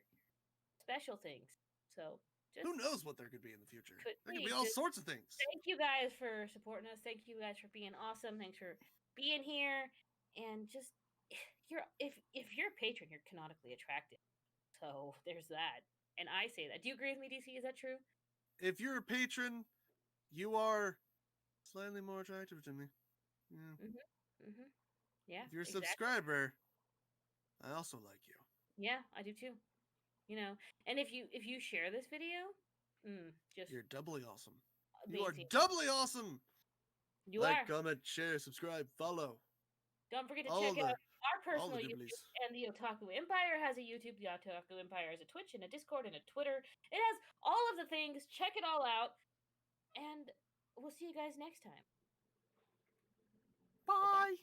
special things. So just who knows what there could be in the future? There could be all just sorts of things. Thank you guys for supporting us. Thank you guys for being awesome. Thanks for being here. And just if you're a patron, you're canonically attractive. So there's that. And I say that. Do you agree with me, DC? Is that true? If you're a patron, you are slightly more attractive to me. Yeah. Yeah. If you're a subscriber, I also like you. Yeah, I do too. You know, and if you share this video, just you're doubly awesome. Amazing. You are doubly awesome. You like, are. comment, share, subscribe, follow. Don't forget to check out our personal YouTube, and the Otaku Empire has a YouTube. The Otaku Empire has a Twitch and a Discord and a Twitter. It has all of the things. Check it all out, and we'll see you guys next time. Bye.